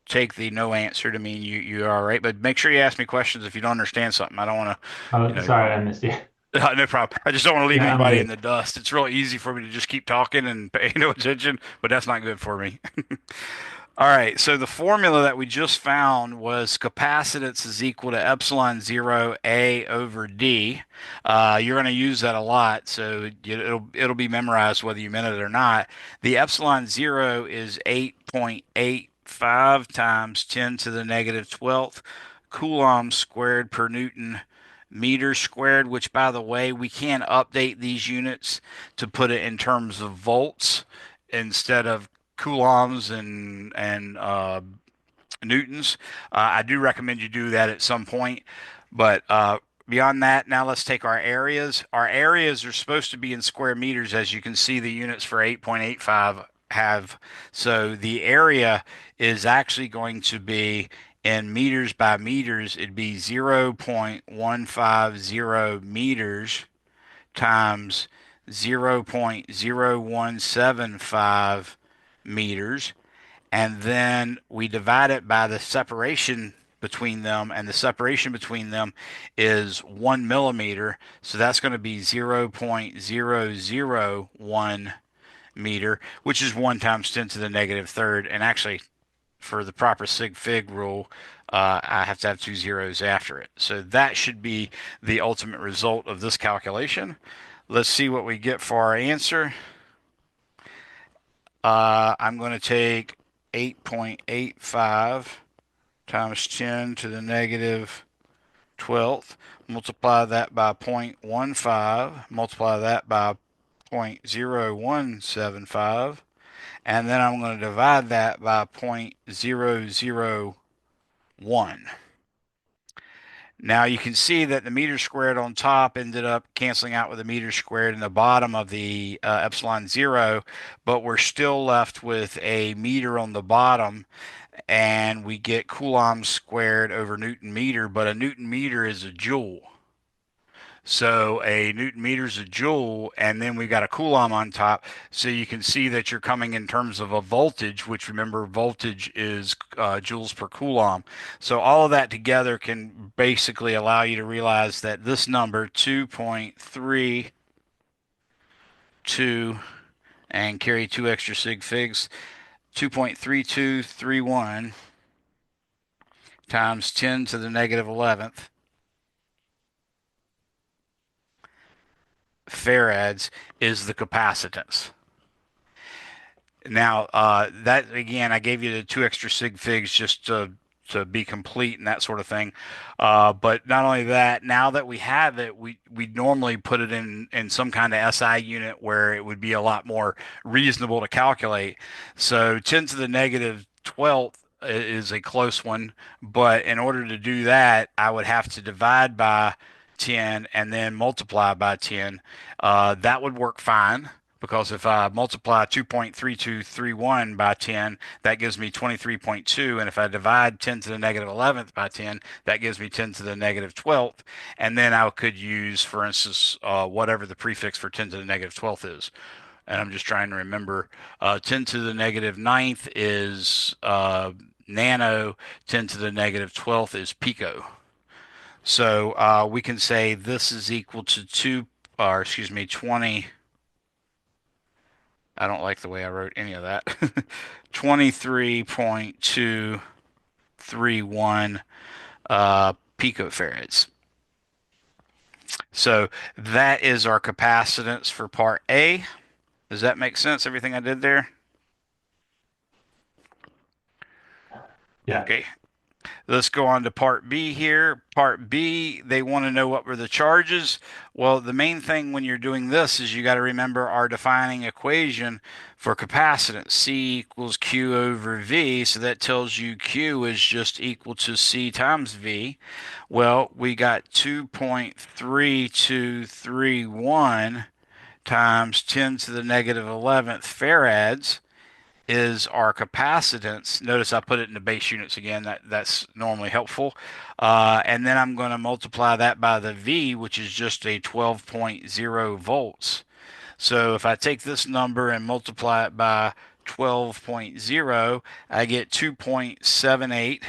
take the no answer to mean you are all right, but make sure you ask me questions if you don't understand something. I don't want to, you Oh, know, sorry, I missed you. no problem. I just don't want to leave Yeah, I'm anybody in good. the dust. It's real easy for me to just keep talking and pay no attention, but that's not good for me. All right, so the formula that we just found was capacitance is equal to epsilon zero A over D. You're going to use that a lot, so it'll be memorized whether you meant it or not. The epsilon zero is 8.85 times 10 to the negative 12th coulombs squared per Newton meter squared, which by the way, we can update these units to put it in terms of volts instead of coulombs and newtons. I do recommend you do that at some point, but beyond that, now let's take our areas. Our areas are supposed to be in square meters, as you can see the units for 8.85 have. So the area is actually going to be in meters by meters. It'd be 0.150 meters times 0.0175 meters, and then we divide it by the separation between them, and the separation between them is 1 millimeter, so that's going to be 0.001 meter, which is 1 times 10 to the negative third. And actually, for the proper sig fig rule, I have to have two zeros after it. So that should be the ultimate result of this calculation. Let's see what we get for our answer. I'm going to take 8.85 times 10 to the negative 12th, multiply that by 0.15, multiply that by 0.0175, and then I'm going to divide that by 0.001. Now you can see that the meter squared on top ended up canceling out with the meter squared in the bottom of the epsilon zero, but we're still left with a meter on the bottom, and we get coulombs squared over Newton meter, but a Newton meter is a joule. So a Newton meter is a joule, and then we got a coulomb on top. So you can see that you're coming in terms of a voltage, which remember voltage is joules per coulomb. So all of that together can basically allow you to realize that this number 2.32 and carry two extra sig figs, 2.3231 times 10 to the negative 11th farads is the capacitance. Now, that again, I gave you the two extra sig figs just to be complete and that sort of thing. But not only that, now that we have it, we normally put it in some kind of SI unit where it would be a lot more reasonable to calculate. So 10 to the negative 12th is a close one, but in order to do that, I would have to divide by 10 and then multiply by 10. That would work fine because if I multiply 2.3231 by 10, that gives me 23.2. And if I divide 10 to the negative 11th by 10, that gives me 10 to the negative 12th. And then I could use, for instance, whatever the prefix for 10 to the negative 12th is. And I'm just trying to remember 10 to the negative ninth is nano, 10 to the negative 12th is pico. So we can say this is equal to 2, or excuse me, 20. I don't like the way I wrote any of that. 23.231 picofarads. So that is our capacitance for part A. Does that make sense, everything I did there? Yeah. Okay. Let's go on to part B here. Part B, they want to know what were the charges. Well, the main thing when you're doing this is you got to remember our defining equation for capacitance. C equals Q over V. So that tells you Q is just equal to C times V. Well, we got 2.3231 times 10 to the negative 11th farads is our capacitance. Notice I put it in the base units again. That's normally helpful. And then I'm going to multiply that by the V, which is just a 12.0 volts. So if I take this number and multiply it by 12.0, I get 2.78.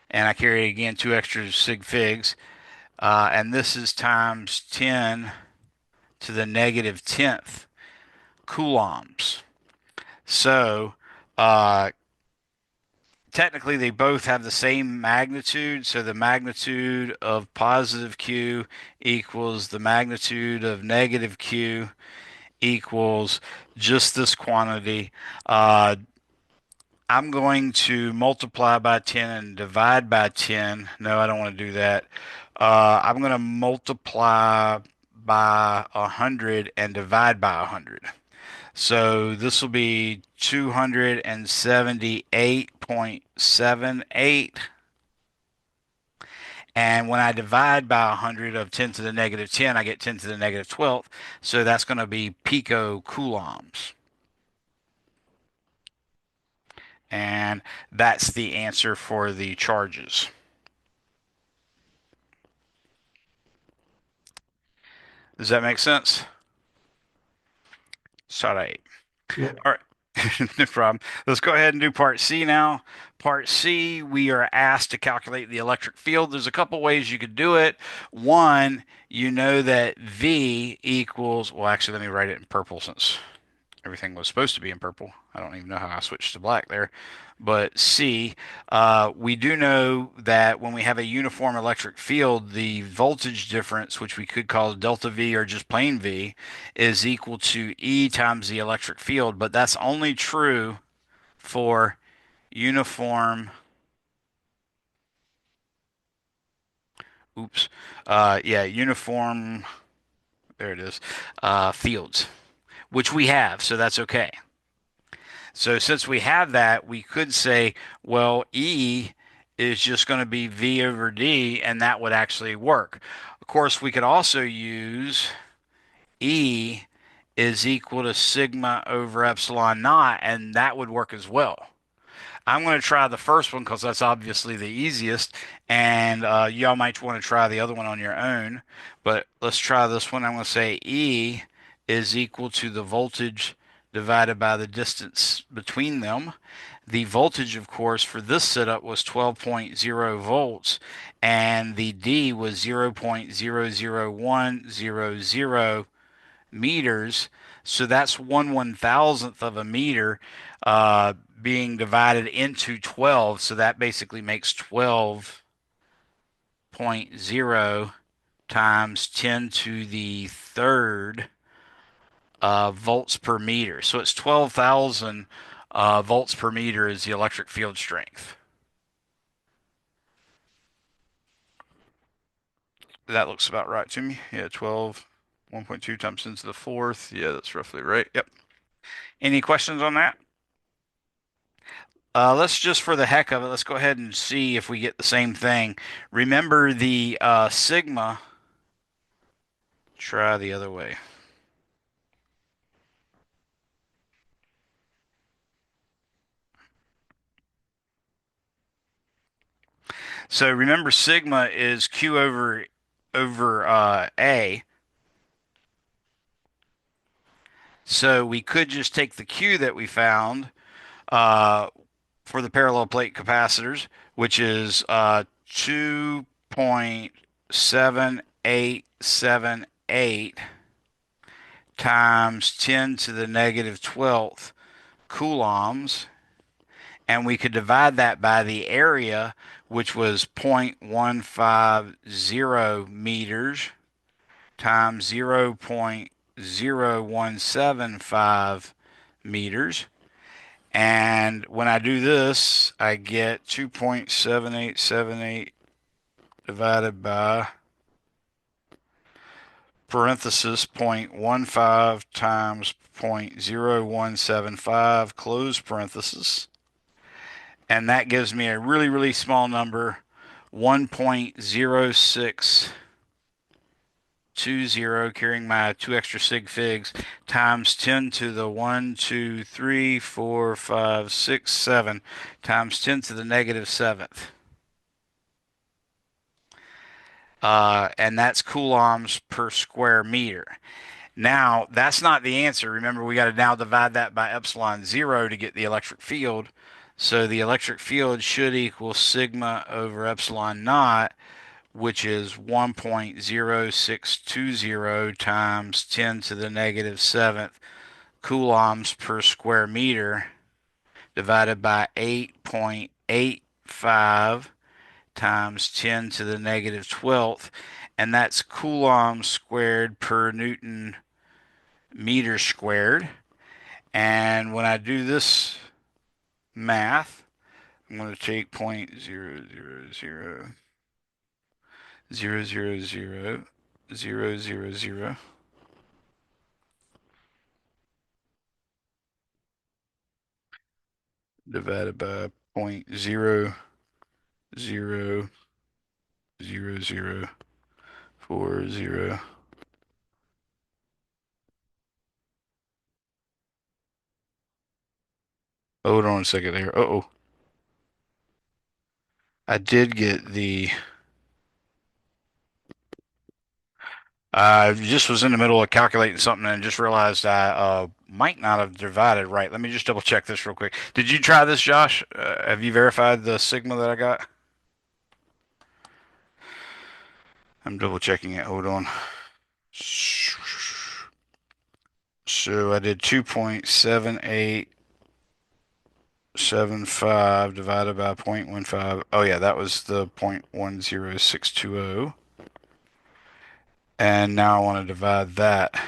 And I carry again two extra sig figs. And this is times 10 to the negative 10th coulombs. So uh, technically they both have the same magnitude. So the magnitude of positive Q equals the magnitude of negative Q equals just this quantity. Uh, I'm going to multiply by 10 and divide by 10. No, I don't want to do that. I'm going to multiply by 100 and divide by 100. So this will be 278.78. And when I divide by 100 of 10 to the negative 10, I get 10 to the negative 12th. So that's going to be picocoulombs. And that's the answer for the charges. Does that make sense? Sorry. Yeah. All right. No problem. Let's go ahead and do part C now. Part C, we are asked to calculate the electric field. There's a couple ways you could do it. One, you know that V equals, well, actually, let me write it in purple since everything was supposed to be in purple. I don't even know how I switched to black there. But C, we do know that when we have a uniform electric field, the voltage difference, which we could call delta V or just plain V, is equal to E times the electric field. But that's only true for uniform, oops, yeah, uniform, there it is, fields, which we have, so that's okay. So since we have that, we could say, well, E is just going to be V over D, and that would actually work. Of course, we could also use E is equal to sigma over epsilon naught, and that would work as well. I'm going to try the first one because that's obviously the easiest, and y'all might want to try the other one on your own. But let's try this one. I'm going to say E is equal to the voltage divided by the distance between them. The voltage, of course, for this setup was 12.0 volts, and the D was 0.00100 meters. So that's 1/1000th of a meter being divided into 12. So that basically makes 12.0 times 10 to the third volts per meter. So it's 12,000 volts per meter is the electric field strength. That looks about right to me. Yeah, 12, 1.2 times 10 to the fourth. Yeah, that's roughly right. Yep. Any questions on that? Let's just for the heck of it, let's go ahead and see if we get the same thing. Remember the sigma. Try the other way. So remember sigma is Q over A. So we could just take the Q that we found uh, for the parallel plate capacitors, which is 2.7878 times 10 to the negative 12th coulombs, and we could divide that by the area, which was 0.150 meters times 0.0175 meters. And when I do this, I get 2.7878 divided by parenthesis 0.15 times 0.0175 close parenthesis. And that gives me a really, really small number, 1.0620, carrying my two extra sig figs, times 10 to the 1, 2, 3, 4, 5, 6, 7, times 10 to the negative seventh. And that's coulombs per square meter. Now, that's not the answer. Remember, we got to now divide that by epsilon zero to get the electric field. So the electric field should equal sigma over epsilon naught, which is 1.0620 times 10 to the negative seventh coulombs per square meter divided by 8.85 times 10 to the negative 12th. And that's coulombs squared per Newton meter squared. And when I do this math, I'm going to take 0.000000000 divided by 0.00040. Hold on a second there. Uh-oh. I did get the I just was in the middle of calculating something and just realized I might not have divided right. Let me just double check this real quick. Did you try this, Josh? Have you verified the sigma that I got? I'm double checking it. Hold on. So I did 2.7875 divided by 0.15. Oh yeah, that was the 0.10620. And now I want to divide that.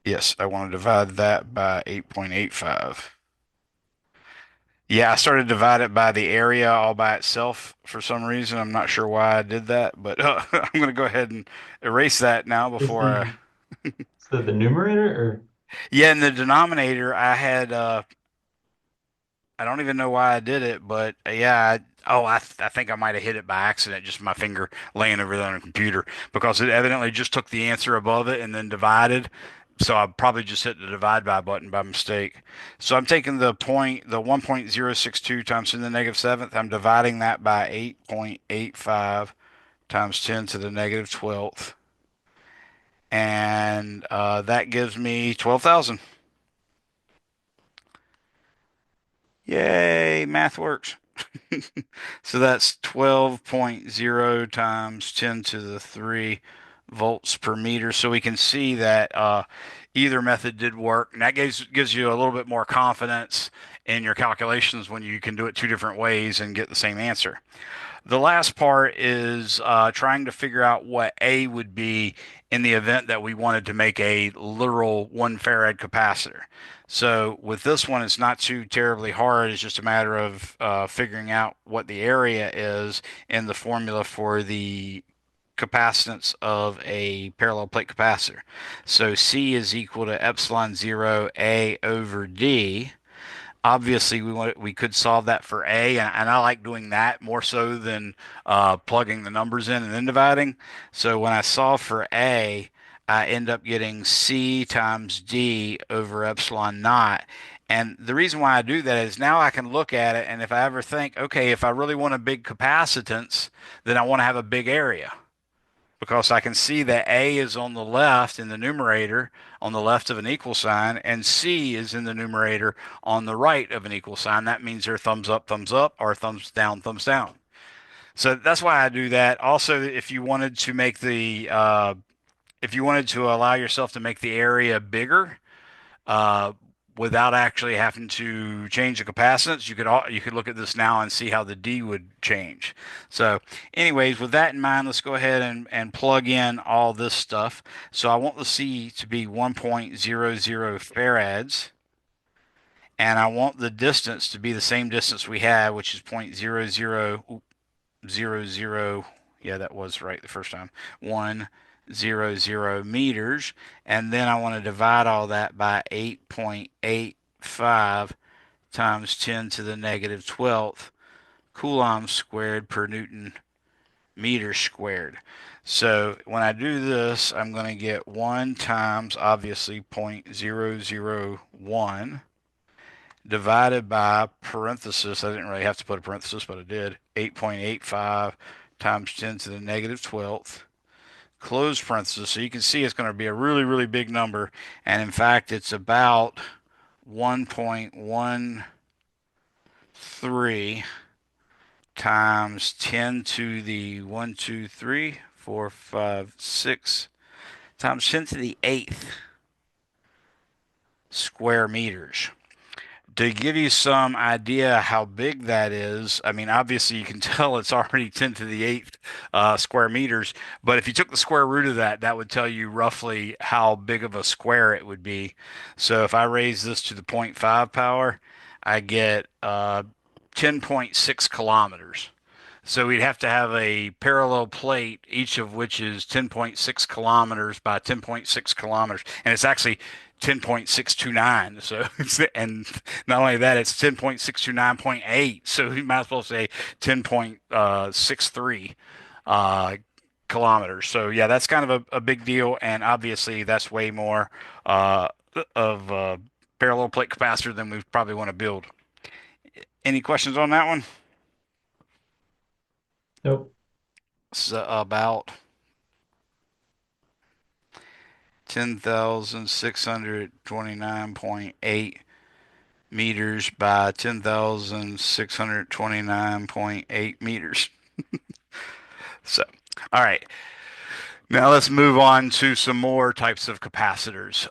Yes, I want to divide that by 8.85. Yeah, I started to divide it by the area all by itself for some reason. I'm not sure why I did that, but I'm going to go ahead and erase that now Is before I. the numerator or Yeah, in the denominator, I had I don't even know why I did it, but yeah, I think I might have hit it by accident, just my finger laying over there on the computer because it evidently just took the answer above it and then divided. So I probably just hit the divide by button by mistake. So I'm taking the 1.062 times 10 to the negative seventh. I'm dividing that by 8.85 times 10 to the negative 12th. And that gives me 12,000. Yay, math works. So that's 12.0 times 10 to the 3 volts per meter. So we can see that either method did work. And that gives you a little bit more confidence in your calculations when you can do it two different ways and get the same answer. The last part is trying to figure out what A would be in the event that we wanted to make a literal 1 farad capacitor. So with this one, it's not too terribly hard. It's just a matter of figuring out what the area is in the formula for the capacitance of a parallel plate capacitor. So C is equal to epsilon 0 A over D. Obviously, we could solve that for A, and I like doing that more so than plugging the numbers in and then dividing. So when I solve for A, I end up getting C times D over epsilon naught. And the reason why I do that is now I can look at it, and if I ever think, okay, if I really want a big capacitance, then I want to have a big area because I can see that A is on the left in the numerator on the left of an equal sign, and C is in the numerator on the right of an equal sign. That means they're thumbs up, or thumbs down, thumbs down. So that's why I do that. Also, if you wanted to make if you wanted to allow yourself to make the area bigger, uh, without actually having to change the capacitance. You could look at this now and see how the D would change. So, anyways, with that in mind, let's go ahead and plug in all this stuff. So I want the C to be 1.00 farads, and I want the distance to be the same distance we had, which is 0.0000. Yeah, that was right the first time. 100 meters, and then I want to divide all that by 8.85 times 10 to the negative 12th coulombs squared per Newton meter squared. So when I do this, I'm going to get 1 times obviously 0.001 divided by parenthesis. I didn't really have to put a parenthesis, but I did. 8.85 times 10 to the negative 12th close parenthesis. So you can see it's going to be a really, really big number. And in fact, it's about 1.13 times 10 to the 1, 2, 3, 4, 5, 6 times 10 to the 8th square meters. To give you some idea how big that is, I mean, obviously you can tell it's already 10 to the 8th square meters, but if you took the square root of that, that would tell you roughly how big of a square it would be. So if I raise this to the zero point 0.5 power, I get 10.6 kilometers. So we'd have to have a parallel plate, each of which is 10.6 kilometers by 10.6 kilometers. And it's actually 10.629. So and not only that, it's 10.629.8. So you might as well say 10.63 kilometers. So yeah, that's kind of a big deal. And obviously that's way more uh, of a parallel plate capacitor than we probably want to build. Any questions on that one? Nope. It's about 10,629.8 meters by 10,629.8 meters. So, all right. Now let's move on to some more types of capacitors.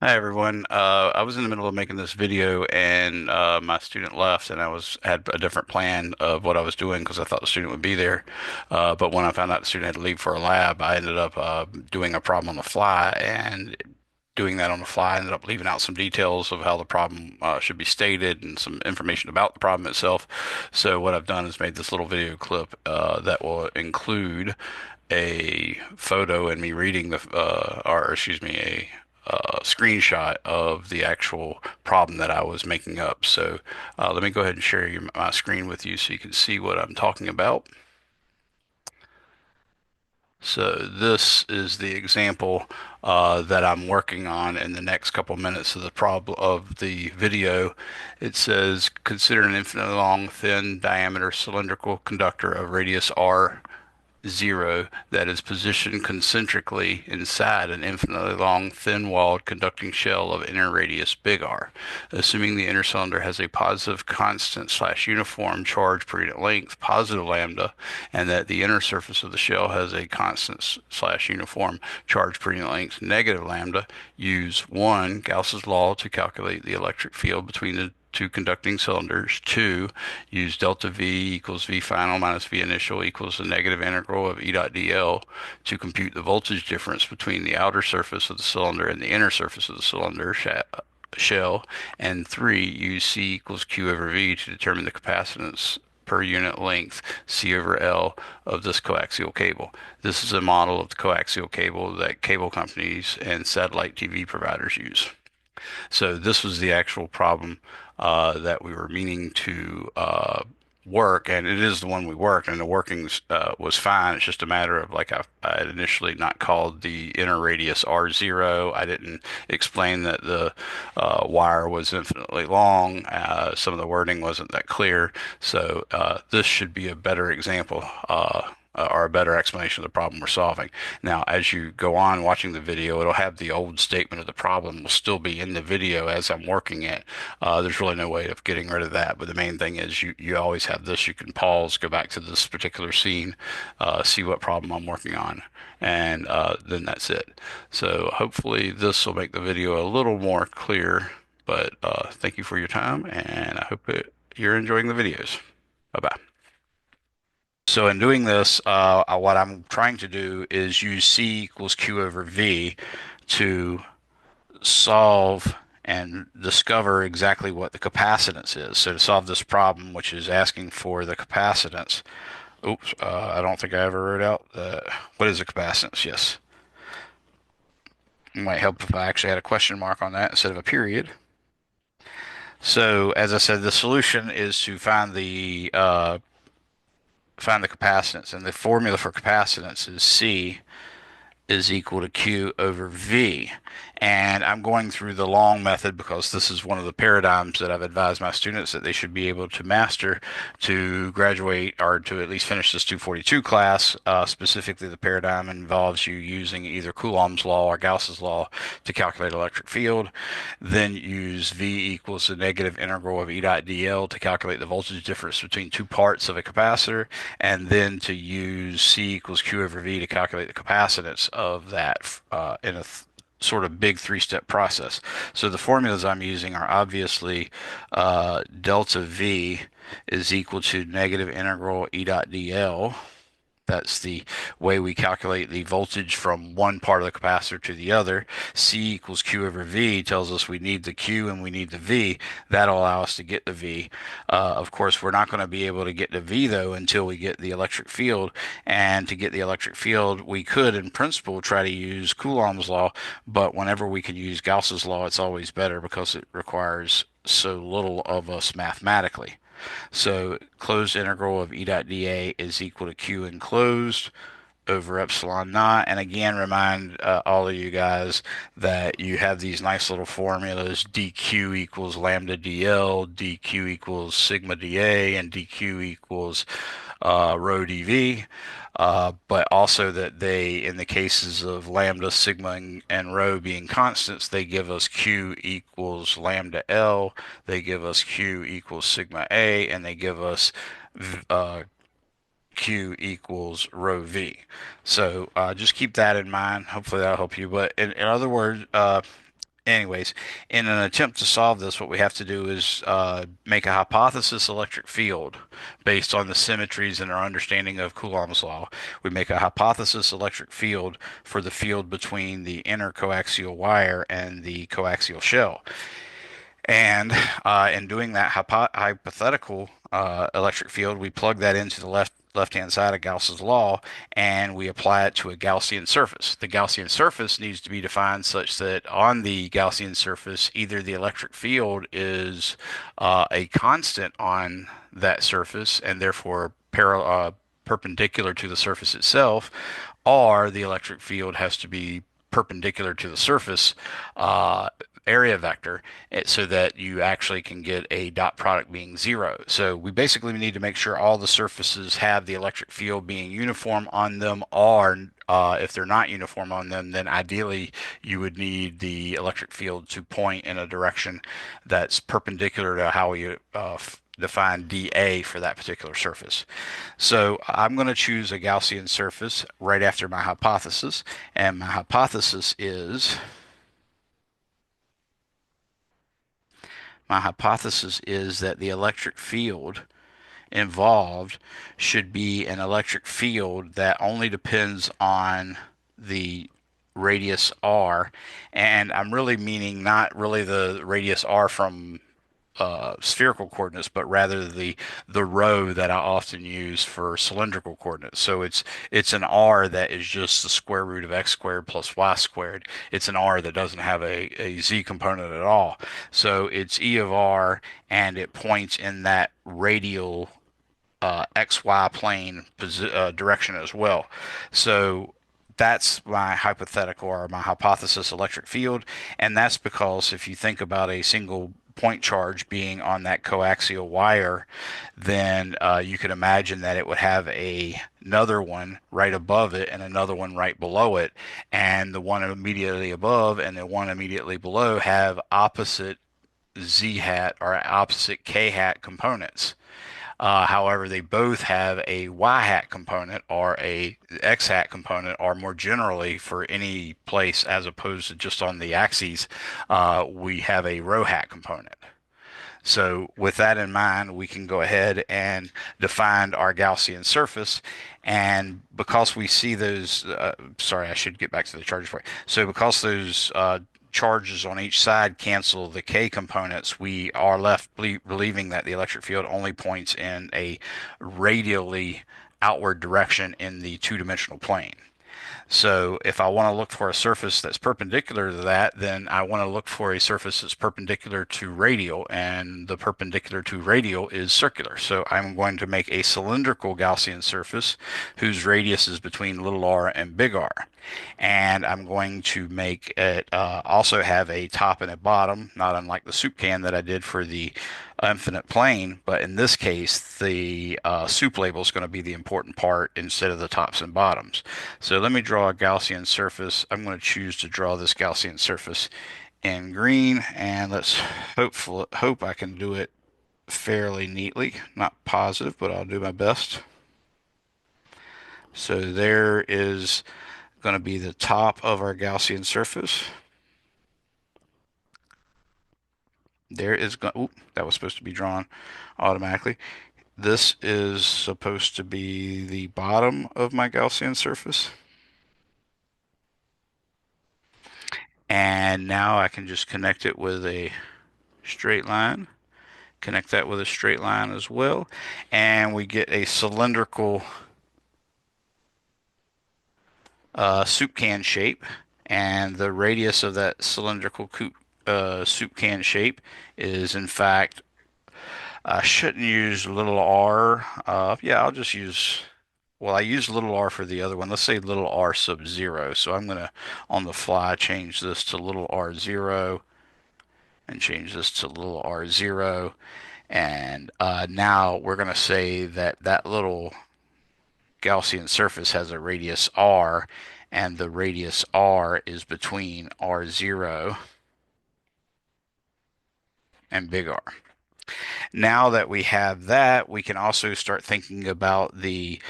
Hi everyone. I was in the middle of making this video and my student left and I had a different plan of what I was doing because I thought the student would be there. But when I found out the student had to leave for a lab, I ended up doing a problem on the fly and doing that on the fly, I ended up leaving out some details of how the problem should be stated and some information about the problem itself. So what I've done is made this little video clip that will include a photo and me reading or excuse me, a screenshot of the actual problem that I was making up. So let me go ahead and share my screen with you so you can see what I'm talking about. So this is the example that I'm working on in the next couple minutes of the problem of the video. It says consider an infinitely long, thin diameter cylindrical conductor of radius r zero that is positioned concentrically inside an infinitely long, thin-walled conducting shell of inner radius big R, assuming the inner cylinder has a positive constant slash uniform charge per unit length, positive lambda, and that the inner surface of the shell has a constant slash uniform charge per unit length, negative lambda. Use 1. Gauss's law to calculate the electric field between the two conducting cylinders. 2. Use delta V equals V final minus V initial equals the negative integral of E dot dl to compute the voltage difference between the outer surface of the cylinder and the inner surface of the cylinder shell. And 3. Use C equals Q over V to determine the capacitance per unit length, C over L, of this coaxial cable. This is a model of the coaxial cable that cable companies and satellite TV providers use. So this was the actual problem that we were meaning to work, and it is the one we worked, and the workings was fine. It's just a matter of like I had initially not called the inner radius R0. I didn't explain that the wire was infinitely long. Some of the wording wasn't that clear, so this should be a better example. Or a better explanation of the problem we're solving. Now, as you go on watching the video, it'll have the old statement of the problem will still be in the video as I'm working it. There's really no way of getting rid of that, but the main thing is you always have this. You can pause, go back to this particular scene, see what problem I'm working on, and then that's it. So hopefully this will make the video a little more clear, but thank you for your time, and I hope you're enjoying the videos. Bye-bye. So in doing this, what I'm trying to do is use C equals Q over V to solve and discover exactly what the capacitance is. So to solve this problem, which is asking for the capacitance, oops, I don't think I ever wrote out what is the capacitance? Yes. It might help if I actually had a question mark on that instead of a period. So as I said, the solution is to find the capacitance, and the formula for capacitance is C is equal to Q over V. And I'm going through the long method because this is one of the paradigms that I've advised my students that they should be able to master to graduate or to at least finish this 242 class. Specifically, the paradigm involves you using either Coulomb's law or Gauss's law to calculate electric field. Then use V equals the negative integral of E dot dl to calculate the voltage difference between two parts of a capacitor, and then to use C equals Q over V to calculate the capacitance of that in a sort of big three-step process. So the formulas I'm using are obviously delta V is equal to negative integral E dot dl. That's the way we calculate the voltage from one part of the capacitor to the other. C equals Q over V tells us we need the Q and we need the V. That'll allow us to get the V. Of course, we're not going to be able to get the V, though, until we get the electric field. And to get the electric field, we could, in principle, try to use Coulomb's law. But whenever we can use Gauss's law, it's always better because it requires so little of us mathematically. So closed integral of E dot dA is equal to Q enclosed over epsilon naught. And again, remind all of you guys that you have these nice little formulas: dq equals lambda dl, dq equals sigma dA, and dq equals rho dV. But also that they, in the cases of lambda, sigma, and rho being constants, they give us Q equals lambda L, they give us Q equals sigma A, and they give us uh, Q equals rho V. So just keep that in mind. Hopefully that'll help you. But in other words, anyways, in an attempt to solve this, what we have to do is make a hypothesis electric field based on the symmetries and our understanding of Coulomb's law. We make a hypothesis electric field for the field between the inner coaxial wire and the coaxial shell. And in doing that hypothetical electric field, we plug that into the left-hand side of Gauss's law, and we apply it to a Gaussian surface. The Gaussian surface needs to be defined such that on the Gaussian surface, either the electric field is a constant on that surface and therefore perpendicular to the surface itself, or the electric field has to be perpendicular to the surface area vector so that you actually can get a dot product being zero. So we basically need to make sure all the surfaces have the electric field being uniform on them, or if they're not uniform on them, then ideally you would need the electric field to point in a direction that's perpendicular to how you define dA for that particular surface. So I'm going to choose a Gaussian surface right after my hypothesis, and my hypothesis is that the electric field involved should be an electric field that only depends on the radius r, and I'm really meaning not really the radius r from spherical coordinates, but rather the row that I often use for cylindrical coordinates. So it's an r that is just the square root of x squared plus y squared. It's an r that doesn't have a z component at all. So it's e of r, and it points in that radial XY plane direction as well. So that's my hypothetical or my hypothesis electric field. And that's because if you think about a single point charge being on that coaxial wire, then you could imagine that it would have another one right above it and another one right below it. And the one immediately above and the one immediately below have opposite z hat or opposite k hat components. However, they both have a y hat component or a x hat component, or more generally for any place as opposed to just on the axes, we have a rho hat component. So with that in mind, we can go ahead and define our Gaussian surface. And because we see those, sorry, I should get back to the charges for you. So because those charges on each side cancel the K components, we are left believing that the electric field only points in a radially outward direction in the two-dimensional plane. So if I want to look for a surface that's perpendicular to that, then I want to look for a surface that's perpendicular to radial, and the perpendicular to radial is circular. So I'm going to make a cylindrical Gaussian surface whose radius is between little r and big R. And I'm going to make it also have a top and a bottom, not unlike the soup can that I did for the infinite plane, but in this case, the soup label is going to be the important part instead of the tops and bottoms. So let me draw a Gaussian surface. I'm going to choose to draw this Gaussian surface in green, and let's hope I can do it fairly neatly. Not positive, but I'll do my best. So there is going to be the top of our Gaussian surface. There is going. Oop, that was supposed to be drawn automatically. This is supposed to be the bottom of my Gaussian surface. And now I can just connect it with a straight line. Connect that with a straight line as well. And we get a cylindrical soup can shape. And the radius of that cylindrical soup can shape is, in fact, I shouldn't use little r. Yeah, I'll just use, well, I used little r for the other one. Let's say little r sub 0. So I'm going to, on the fly, change this to little r 0 and change this to little r 0. And now we're going to say that that little Gaussian surface has a radius r, and the radius r is between r0 and big R. Now that we have that, we can also start thinking about the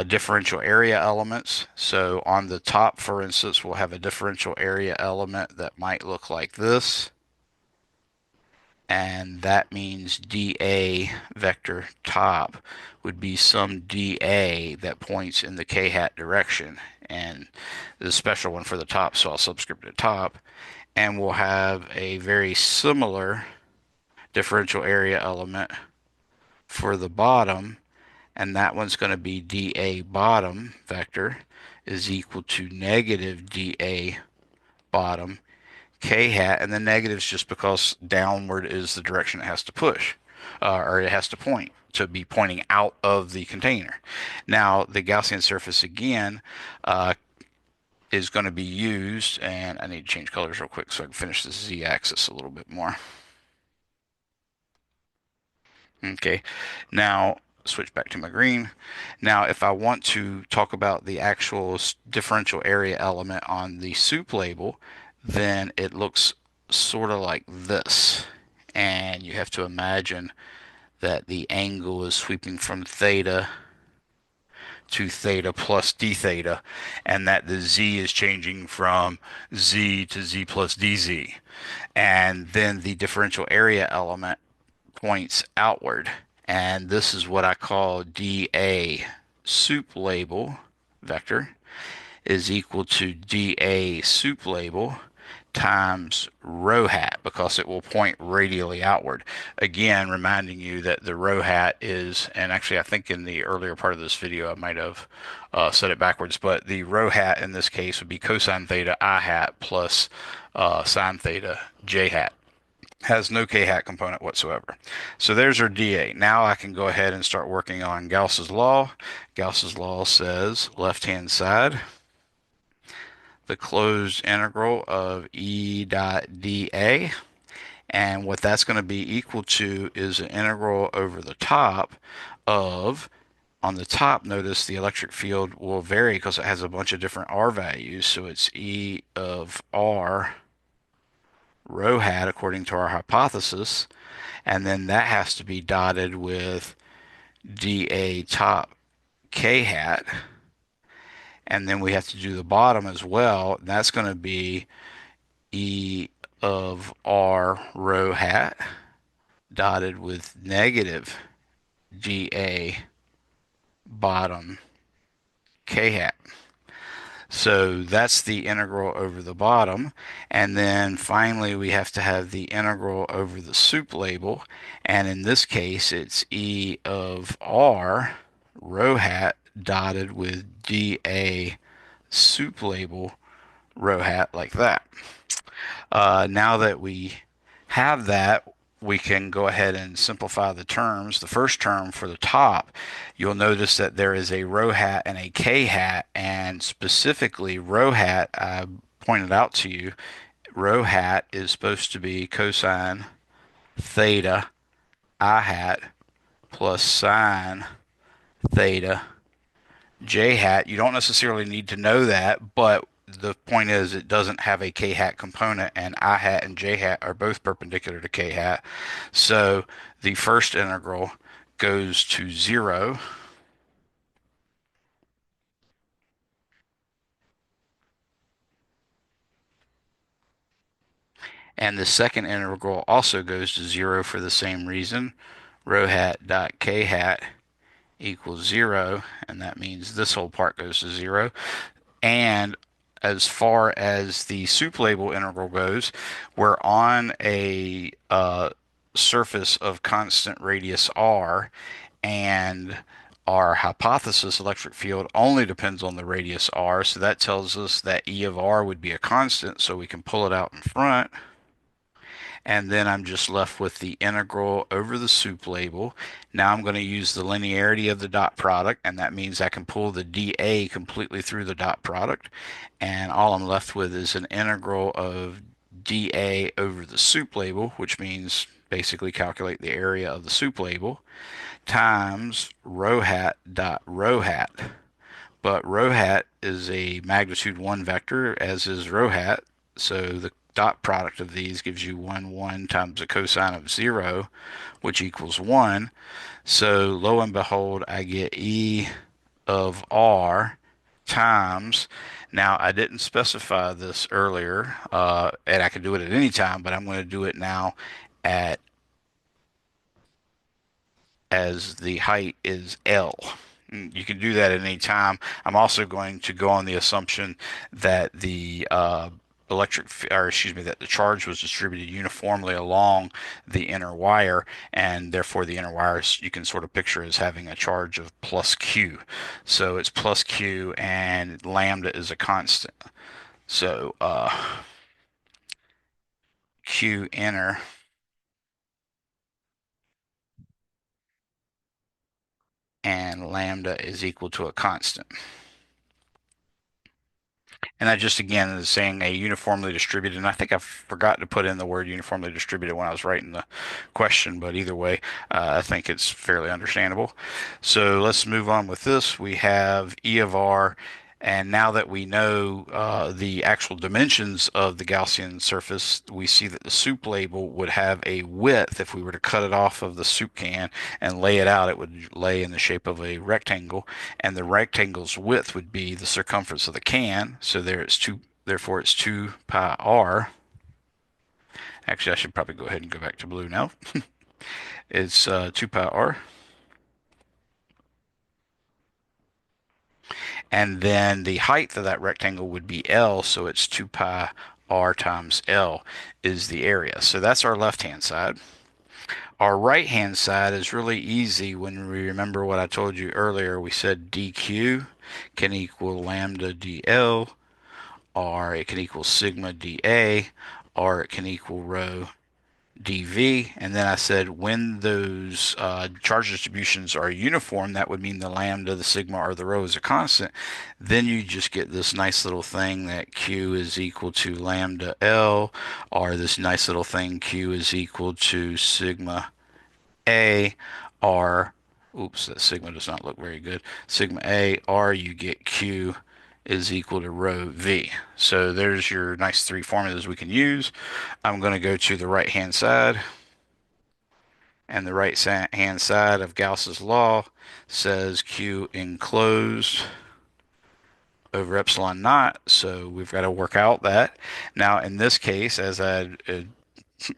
differential area elements. So on the top, for instance, we'll have a differential area element that might look like this. And that means dA vector top would be some dA that points in the k hat direction. And the special one for the top, so I'll subscript it top. And we'll have a very similar differential area element for the bottom, and that one's going to be dA bottom vector is equal to negative dA bottom k hat, and the negative is just because downward is the direction it has to push, or it has to point to be pointing out of the container. Now, the Gaussian surface again is going to be used, and I need to change colors real quick so I can finish the z-axis a little bit more. Okay, now switch back to my green. Now, if I want to talk about the actual differential area element on the soup label, then it looks sort of like this. And you have to imagine that the angle is sweeping from theta to theta plus d theta, and that the z is changing from z to z plus dz. And then the differential area element points outward. And this is what I call dA soup label vector is equal to dA soup label times rho hat because it will point radially outward. Again, reminding you that the rho hat is, and actually I think in the earlier part of this video I might have said it backwards, but the rho hat in this case would be cosine theta I hat plus sine theta j hat. Has no k-hat component whatsoever. So there's our dA. Now I can go ahead and start working on Gauss's law. Gauss's law says left-hand side, the closed integral of E dot dA. And what that's going to be equal to is an integral over the top of, on the top, notice the electric field will vary because it has a bunch of different R values. So it's E of R rho hat according to our hypothesis. And then that has to be dotted with dA top k hat. And then we have to do the bottom as well. And that's going to be E of R rho hat dotted with negative dA bottom k hat. So that's the integral over the bottom. And then finally, we have to have the integral over the soup label. And in this case, it's E of R rho hat dotted with dA soup label rho hat like that. Now that we have that, we can go ahead and simplify the terms. The first term for the top, you'll notice that there is a rho hat and a k hat, and specifically rho hat, I pointed out to you, rho hat is supposed to be cosine theta I hat plus sine theta j hat. You don't necessarily need to know that, but the point is it doesn't have a k hat component, and I hat and j hat are both perpendicular to k hat. So the first integral goes to 0, and the second integral also goes to 0 for the same reason. Rho hat dot k hat equals 0, and that means this whole part goes to 0. And as far as the soup label integral goes, we're on a surface of constant radius r, and our hypothesis electric field only depends on the radius r. So that tells us that E of r would be a constant, so we can pull it out in front. And then I'm just left with the integral over the soup label. Now I'm going to use the linearity of the dot product, and that means I can pull the dA completely through the dot product. And all I'm left with is an integral of dA over the soup label, which means basically calculate the area of the soup label, times rho hat dot rho hat. But rho hat is a magnitude 1 vector, as is rho hat. So the dot product of these gives you 1, 1 times the cosine of 0, which equals 1. So lo and behold, I get E of R times. Now, I didn't specify this earlier, and I can do it at any time, but I'm going to do it now at as the height is L. You can do that at any time. I'm also going to go on the assumption that the or excuse me, that the charge was distributed uniformly along the inner wire, and therefore the inner wire you can sort of picture as having a charge of plus Q. So it's plus Q, and lambda is a constant. So Q inner and lambda is equal to a constant. And that just again is saying a uniformly distributed. And I think I forgot to put in the word uniformly distributed when I was writing the question, but either way, I think it's fairly understandable. So let's move on with this. We have E of R. And now that we know the actual dimensions of the Gaussian surface, we see that the soup label would have a width. If we were to cut it off of the soup can and lay it out, it would lay in the shape of a rectangle, and the rectangle's width would be the circumference of the can. So there it's two, therefore it's 2 pi r. Actually, I should probably go ahead and go back to blue now. It's 2 pi r. And then the height of that rectangle would be L, so it's 2 pi r times L is the area. So that's our left-hand side. Our right-hand side is really easy when we remember what I told you earlier. We said dq can equal lambda dl, or it can equal sigma dA, or it can equal rho dV. And then I said when those charge distributions are uniform, that would mean the lambda, the sigma, or the rho is a constant. Then you just get this nice little thing that Q is equal to lambda L, or this nice little thing Q is equal to sigma A, or oops, that sigma does not look very good. Sigma A, or you get Q is equal to rho V. So there's your nice three formulas we can use. I'm going to go to the right hand side, and the right hand side of Gauss's law says Q enclosed over epsilon naught. So we've got to work out that. Now, in this case, as I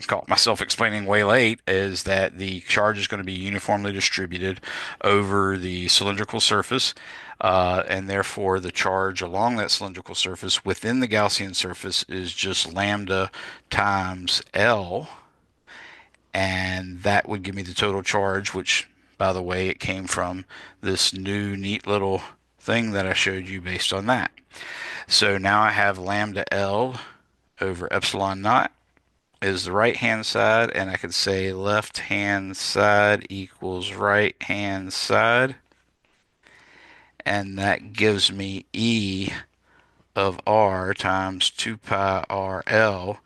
caught myself explaining way late, is that the charge is going to be uniformly distributed over the cylindrical surface, and therefore the charge along that cylindrical surface within the Gaussian surface is just lambda times L, and that would give me the total charge, which, by the way, it came from this new neat little thing that I showed you based on that. So now I have lambda L over epsilon naught is the right hand side, and I could say left hand side equals right hand side, and that gives me E of R times 2 pi RL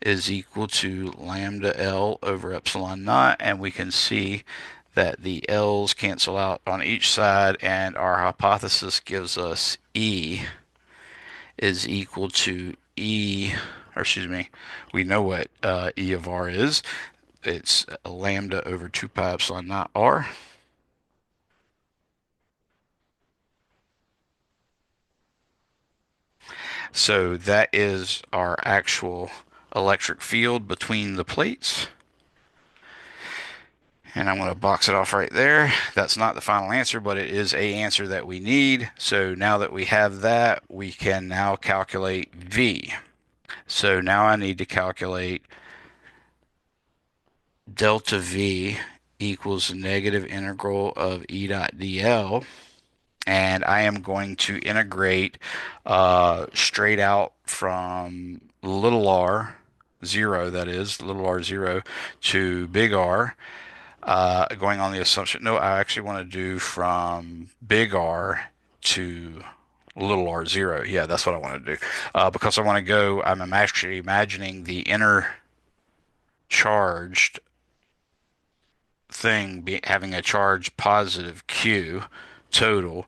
is equal to lambda L over epsilon naught, and we can see that the L's cancel out on each side, and our hypothesis gives us E is equal to E, or excuse me, we know what E of R is. It's lambda over 2 pi epsilon naught R. So that is our actual electric field between the plates. And I'm going to box it off right there. That's not the final answer, but it is a answer that we need. So now that we have that, we can now calculate V. So now I need to calculate delta V equals the negative integral of E dot dl. And I am going to integrate straight out from little r, zero, that is, little r zero, to big R, going on the assumption, no, I actually want to do from big R to little r zero. Yeah, that's what I want to do. Because I want to go, I'm actually imagining the inner charged thing having a charge positive Q total,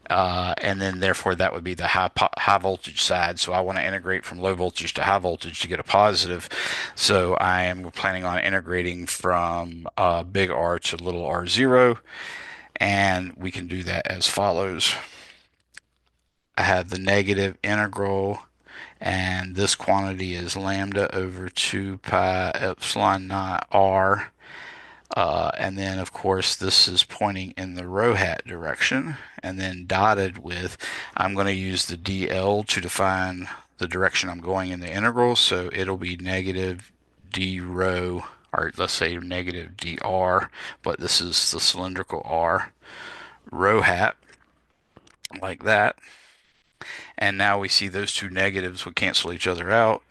and then therefore that would be the high voltage side. So I want to integrate from low voltage to high voltage to get a positive. So I am planning on integrating from big R to little r zero, and we can do that as follows. I have the negative integral, and this quantity is lambda over 2 pi epsilon naught r. And then, of course, this is pointing in the rho hat direction, and then dotted with, I'm going to use the dl to define the direction I'm going in the integral, so it'll be negative d rho, or let's say negative dr, but this is the cylindrical r, rho hat, like that. And now we see those two negatives would cancel each other out,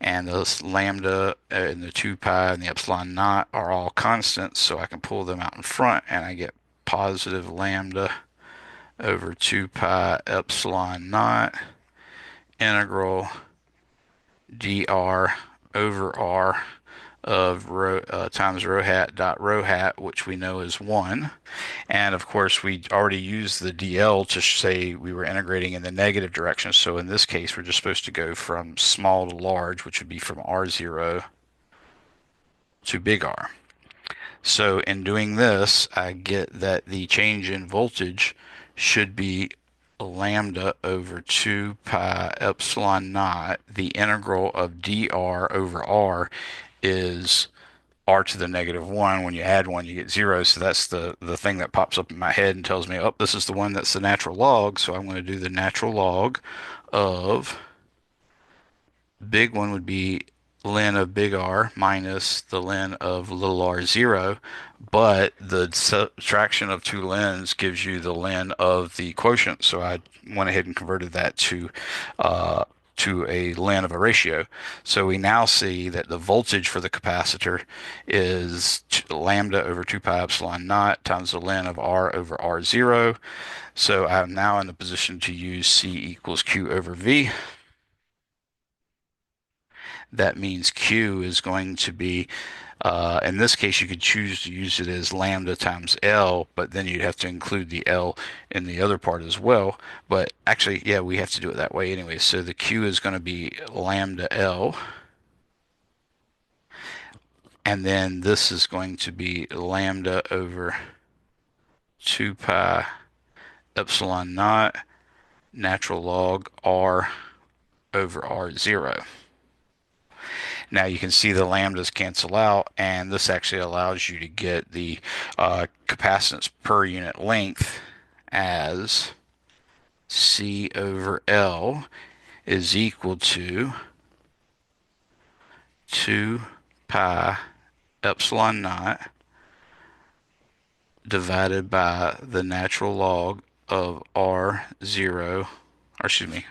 and the lambda and the 2 pi and the epsilon naught are all constants, so I can pull them out in front, and I get positive lambda over 2 pi epsilon naught integral dr over r of times rho hat dot rho hat, which we know is 1. And of course, we already used the dl to say we were integrating in the negative direction. So in this case, we're just supposed to go from small to large, which would be from r0 to big R. So in doing this, I get that the change in voltage should be lambda over 2 pi epsilon naught. The integral of dr over r is r to the negative 1. When you add 1, you get 0. So that's the thing that pops up in my head and tells me, oh, this is the one that's the natural log. So I'm going to do the natural log of big one would be ln of big R minus the ln of little r 0, but the subtraction of two ln's gives you the ln of the quotient. So I went ahead and converted that uh, to a ln of a ratio. So we now see that the voltage for the capacitor is lambda over 2 pi epsilon naught times the ln of R over R0. So I'm now in the position to use C equals Q over V. That means Q is going to be, in this case, you could choose to use it as lambda times L, but then you'd have to include the L in the other part as well. But actually, yeah, we have to do it that way anyway. So the Q is going to be lambda L, and then this is going to be lambda over 2 pi epsilon naught natural log R over R0. Now you can see the lambdas cancel out, and this actually allows you to get the capacitance per unit length as C over L is equal to 2 pi epsilon naught divided by the natural log of R0, or excuse me,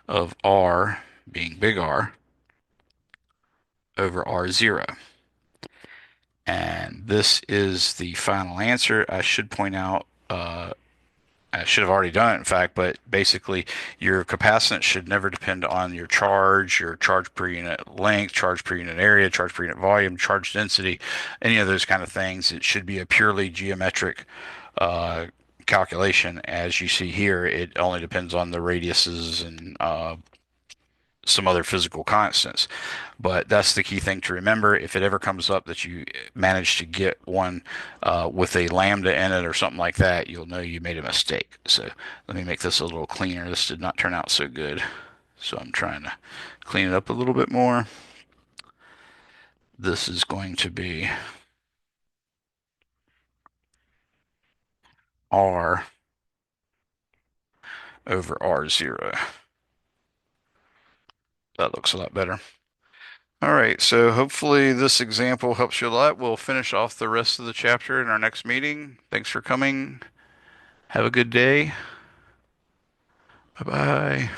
of R being big R over R0. And this is the final answer. I should point out, I should have already done it, in fact, but basically, your capacitance should never depend on your charge per unit length, charge per unit area, charge per unit volume, charge density, any of those kind of things. It should be a purely geometric uh, calculation. As you see here, it only depends on the radiuses and some other physical constants. But that's the key thing to remember. If it ever comes up that you manage to get one with a lambda in it or something like that, you'll know you made a mistake. So let me make this a little cleaner. This did not turn out so good. So I'm trying to clean it up a little bit more. This is going to be R over R0. That looks a lot better. All right, so hopefully this example helps you a lot. We'll finish off the rest of the chapter in our next meeting. Thanks for coming. Have a good day. Bye bye.